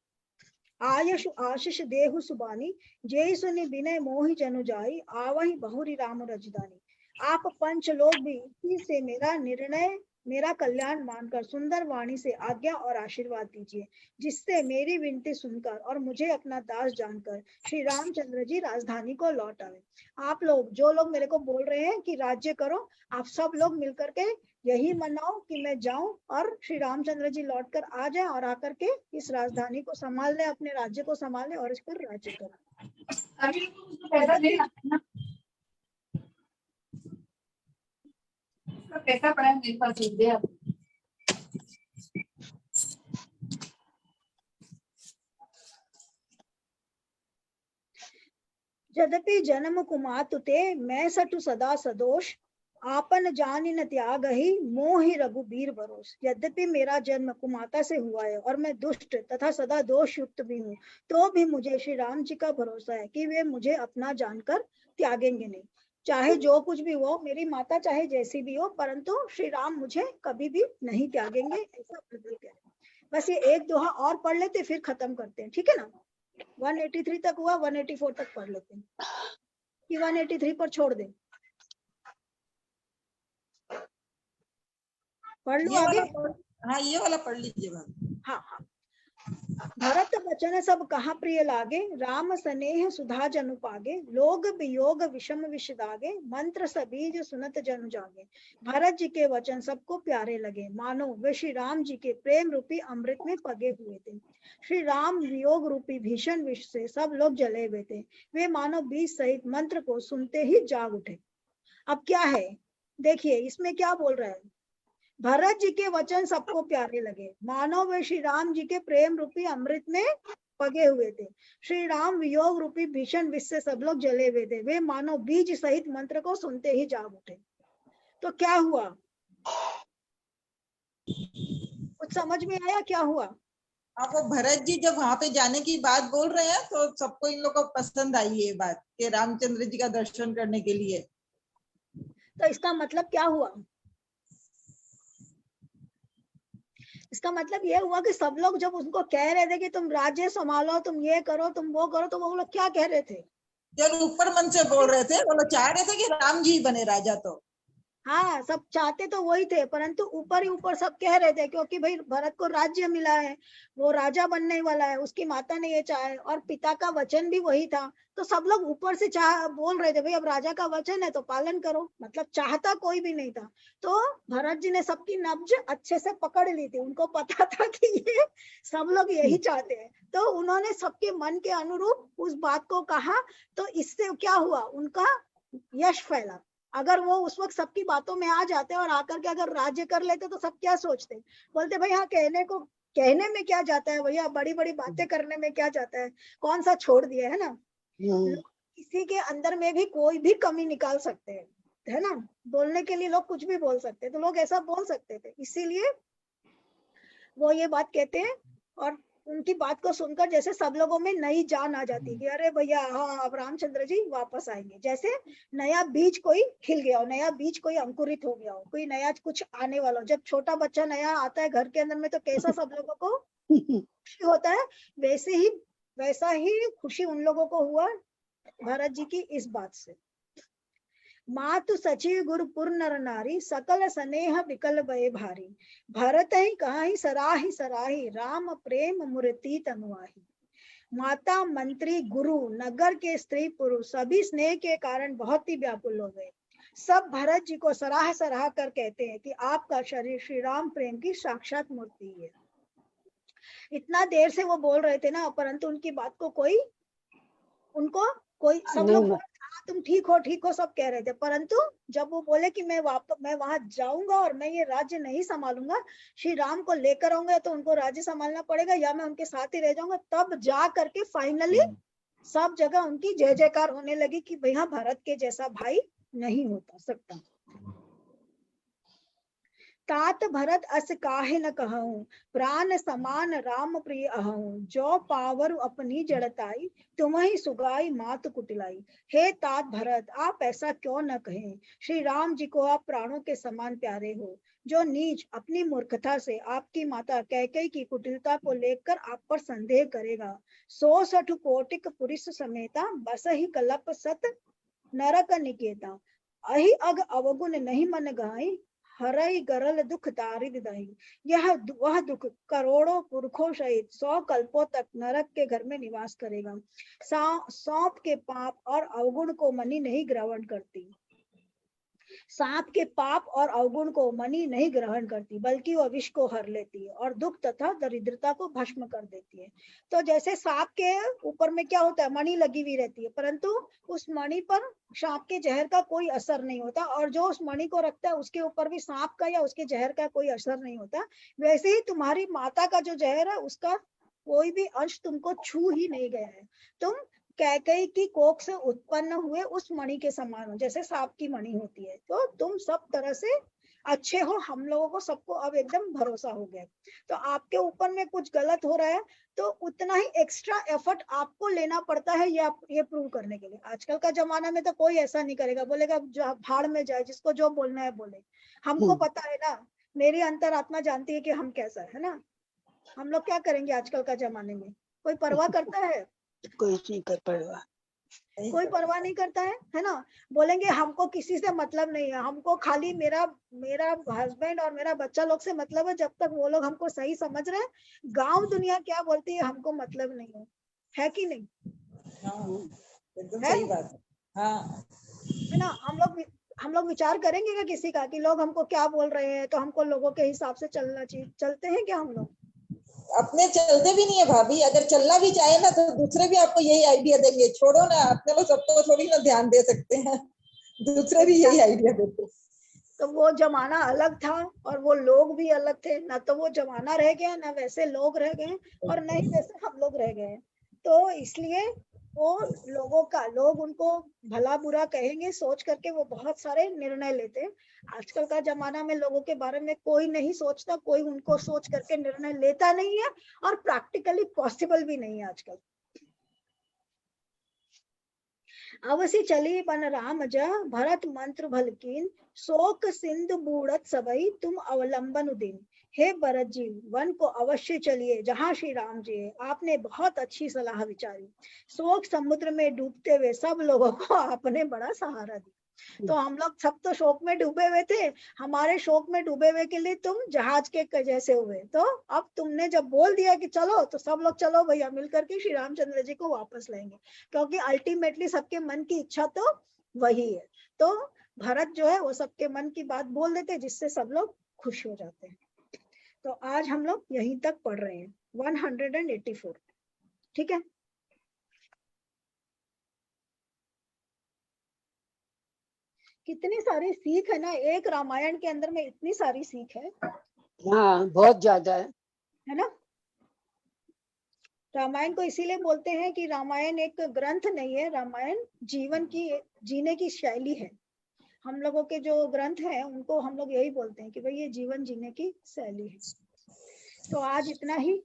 आयुष आशीष देहु सुबानी। जय सुनि विनय मोहि जनु जाई, आवहि बहुरी राम रजदानी। आप पंच लोग भी इसी से मेरा निर्णय मेरा कल्याण मानकर सुंदर वाणी से आज्ञा और आशीर्वाद दीजिए, जिससे मेरी विनती सुनकर और मुझे अपना दास जानकर श्री रामचंद्र जी राजधानी को लौट आए। आप लोग जो लोग मेरे को बोल रहे हैं कि राज्य करो, आप सब लोग मिलकर के यही मनाओ कि मैं जाऊं और श्री रामचंद्र जी लौट कर आ जाए और आकर के इस राजधानी को संभाल ले, अपने राज्य को संभाल ले और इस पर राज्य करें। पैसा पड़ा है मेरे पास, दे आप। यद्यपि जन्म कुमातु ते, मैं सटु सदा सदोष। आपन जानि न त्याग ही, मोहि रघुबीर भरोस। यद्यपि मेरा जन्म कुमाता से हुआ है और मैं दुष्ट तथा सदा दोष युक्त भी हूँ, तो भी मुझे श्री राम जी का भरोसा है कि वे मुझे अपना जानकर त्यागेंगे नहीं। चाहे जो कुछ भी हो, मेरी माता चाहे जैसी भी हो, परंतु श्री राम मुझे कभी भी नहीं त्यागेंगे, ऐसा बदल गया। बस ये एक दोहा और पढ़ लेते फिर खत्म करते हैं, ठीक है ना। 183 तक हुआ, 184 तक पढ़ लेते हैं कि 183 पर छोड़ दें। पढ़ लो ये आगे। वाला हाँ, ये वाला पढ़ लीजिए भाभी। हाँ हाँ। भरत बचन सब कहा प्रिय लागे, राम स्नेह सुधा जनु पागे, लोग वियोग विषम विष दागे, मंत्र सबीज सुनत जनु जागे। भरत जी के वचन सबको प्यारे लगे, मानो वे श्री राम जी के प्रेम रूपी अमृत में पगे हुए थे। श्री राम वियोग रूपी भीषण विष से सब लोग जले हुए थे, वे मानो बीज सहित मंत्र को सुनते ही जाग उठे। अब क्या है, देखिए इसमें क्या बोल रहा है। भरत जी के वचन सबको प्यारे लगे, मानो वे श्री राम जी के प्रेम रूपी अमृत में पगे हुए थे। श्री राम वियोग रूपी भीषण विष से सब लोग जले हुए थे, वे मानो बीज सहित मंत्र को सुनते ही जाग उठे। तो क्या हुआ, कुछ समझ में आया क्या हुआ? आप वो भरत जी जब वहां पे जाने की बात बोल रहे हैं तो सबको इन लोगों को पसंद आई ये बात कि रामचंद्र जी का दर्शन करने के लिए। तो इसका मतलब क्या हुआ? इसका मतलब ये हुआ कि सब लोग जब उनको कह रहे थे कि तुम राज्य संभालो, तुम ये करो, तुम वो करो, तो वो लोग क्या कह रहे थे? जब ऊपर मन से बोल रहे थे, वो लोग चाह रहे थे कि राम जी बने राजा। तो हाँ, सब चाहते तो वही थे, परंतु ऊपर ही ऊपर सब कह रहे थे क्योंकि भाई भरत को राज्य मिला है, वो राजा बनने वाला है, उसकी माता ने ये चाहा है और पिता का वचन भी वही था। तो सब लोग ऊपर से चाह बोल रहे थे भाई अब राजा का वचन है तो पालन करो, मतलब चाहता कोई भी नहीं था। तो भरत जी ने सबकी नब्ज अच्छे से पकड़ ली थी, उनको पता था कि ये सब लोग यही चाहते हैं, तो उन्होंने सबके मन के अनुरूप उस बात को कहा। तो इससे क्या हुआ, उनका यश फैला। अगर वो उस वक्त सबकी बातों में आ जाते और आकर के अगर राज्य कर लेते तो सब क्या सोचते, बोलते भाई हाँ कहने में क्या जाता है भैया, बड़ी बड़ी बातें करने में क्या जाता है, कौन सा छोड़ दिया है ना। लोग किसी के अंदर में भी कोई भी कमी निकाल सकते हैं, है ना, बोलने के लिए लोग कुछ भी बोल सकते हैं, तो लोग ऐसा बोल सकते थे, इसीलिए वो ये बात कहते हैं। और उनकी बात को सुनकर जैसे सब लोगों में नई जान आ जाती कि अरे भैया हाँ अब रामचंद्र जी वापस आएंगे, जैसे नया बीज कोई खिल गया हो, नया बीज कोई अंकुरित हो गया हो, कोई नया कुछ आने वाला हो। जब छोटा बच्चा नया आता है घर के अंदर में तो कैसा सब लोगों को खुशी होता है, वैसा ही खुशी उन लोगों को हुआ भरत जी की इस बात से। मातु सचिव गुरु पुर नर नारी, सकल स्नेह विकल भय भारी, भरत ही कहाही सराही सराही, राम प्रेम मूर्ति तनुआही। माता मंत्री गुरु नगर के स्त्री पुरुष सभी स्नेह के कारण बहुत ही व्याकुल हो गए। सब भरत जी को सराह सराह कर कहते हैं कि आपका शरीर श्री राम प्रेम की साक्षात मूर्ति है। इतना देर से वो बोल रहे थे ना, परंतु उनकी बात को सब लोग हाँ तुम ठीक हो सब कह रहे थे, परंतु जब वो बोले कि मैं वहां जाऊंगा और मैं ये राज्य नहीं संभालूंगा, श्री राम को लेकर आऊंगा तो उनको राज्य संभालना पड़ेगा या मैं उनके साथ ही रह जाऊंगा, तब जा करके फाइनली सब जगह उनकी जय जयकार होने लगी कि भैया भरत के जैसा भाई नहीं होता सकता। तात भरत अस काहे न कहूं, प्राण समान राम प्रिय अहूं, जो पावर अपनी जड़ताई, तुम्हें सुगाई मात कुटिलाई। हे तात भरत, आप ऐसा क्यों न कहें, श्री राम जी को आप प्राणों के समान प्यारे हो। जो नीच अपनी मूर्खता से आपकी माता कैकेयी की कुटिलता को लेकर आप पर संदेह करेगा, 160 कोटिक पुरुष समेता, बस ही कलप सत नरक निकेता। अहि अग अवगुण नहीं मन गाई, हरई गरल दुख दारिद दही। वह दुख करोड़ों पुरखों सहित 100 कल्पों तक नरक के घर में निवास करेगा। सांप के पाप और अवगुण को मणि नहीं ग्रहण करती, सांप के पाप और अवगुण को मणि नहीं ग्रहण करती, बल्कि वह विष को हर लेती है और दुख तथा दरिद्रता को भस्म कर देती है। तो जैसे सांप के ऊपर में क्या होता है, मणि लगी हुई रहती है, परंतु उस मणि पर सांप के जहर का कोई असर नहीं होता, और जो उस मणि को रखता है उसके ऊपर भी सांप का या उसके जहर का कोई असर नहीं होता। वैसे ही तुम्हारी माता का जो जहर है उसका कोई भी अंश तुमको छू ही नहीं गया है। तुम कैकेयी की कोख से उत्पन्न हुए उस मणि के समान हो, जैसे सांप की मणि होती है। तो तुम सब तरह से अच्छे हो, हम लोगों को सबको अब एकदम भरोसा हो गया। तो आपके ऊपर में कुछ गलत हो रहा है तो उतना ही एक्स्ट्रा एफर्ट आपको लेना पड़ता है ये प्रूव करने के लिए। आजकल का जमाना में तो कोई ऐसा नहीं करेगा, बोलेगा भाड़ में जाए, जिसको जो बोलना है बोले। हमको पता है ना, मेरी अंतरात्मा जानती है कि हम कैसा है ना। हम लोग क्या करेंगे आजकल का जमाने में, कोई परवाह करता है? कोई नहीं कर पाएगा। कोई परवाह नहीं करता है ना। बोलेंगे हमको किसी से मतलब नहीं है, हमको खाली मेरा मेरा हस्बैंड और मेरा बच्चा लोग से मतलब है, जब तक वो लोग हमको सही समझ रहे हैं। गांव दुनिया क्या बोलती है हमको मतलब नहीं है कि नहीं? हाँ, एकदम है सही बात है। हाँ, है ना। हम लोग विचार करेंगे क्या किसी का कि लोग हमको क्या बोल रहे हैं, तो हमको लोगों के हिसाब से चलना चाहिए? चलते हैं क्या हम लोग? अपने चलते भी नहीं है भाभी। अगर चलना भी चाहे ना तो दूसरे भी आपको यही आइडिया देंगे, छोड़ो ना, अपने लोग सबको थोड़ी ना ध्यान दे सकते हैं, दूसरे भी यही आइडिया देते। तो वो जमाना अलग था और वो लोग भी अलग थे ना। तो वो जमाना रह गया ना, वैसे लोग रह गए और नहीं वैसे हम लोग रह गए। तो इसलिए वो लोग उनको भला बुरा कहेंगे सोच करके वो बहुत सारे निर्णय लेते हैं। आजकल का जमाना में लोगों के बारे में कोई नहीं सोचता, कोई उनको सोच करके निर्णय लेता नहीं है और प्रैक्टिकली पॉसिबल भी नहीं है आजकल। अवसि चली बन राम जा भरत मंत्र भलकीन, शोक सिंधु बूढ़त सबई तुम अवलंबन दिन। हे भरत जी, वन को अवश्य चलिए जहाँ श्री राम जी है। आपने बहुत अच्छी सलाह विचारी। शोक समुद्र में डूबते हुए सब लोगों को आपने बड़ा सहारा दिया। तो हम लोग सब तो शोक में डूबे हुए थे, हमारे शोक में डूबे हुए के लिए तुम जहाज के जैसे हुए। तो अब तुमने जब बोल दिया कि चलो, तो सब लोग चलो भैया मिलकर के श्री रामचंद्र जी को वापस लाएंगे, क्योंकि अल्टीमेटली सबके मन की इच्छा तो वही है। तो भरत जो है वो सबके मन की बात बोल देते, जिससे सब लोग खुश हो जाते हैं। तो आज हम लोग यहीं तक पढ़ रहे हैं 184। ठीक है। कितनी सारी सीख है ना एक रामायण के अंदर में, इतनी सारी सीख है हाँ, बहुत ज्यादा है ना। रामायण को इसीलिए बोलते हैं कि रामायण एक ग्रंथ नहीं है, रामायण जीवन की जीने की शैली है। हम लोगों के जो ग्रंथ हैं उनको हम लोग यही बोलते हैं कि भाई ये जीवन जीने की शैली है। तो आज इतना ही।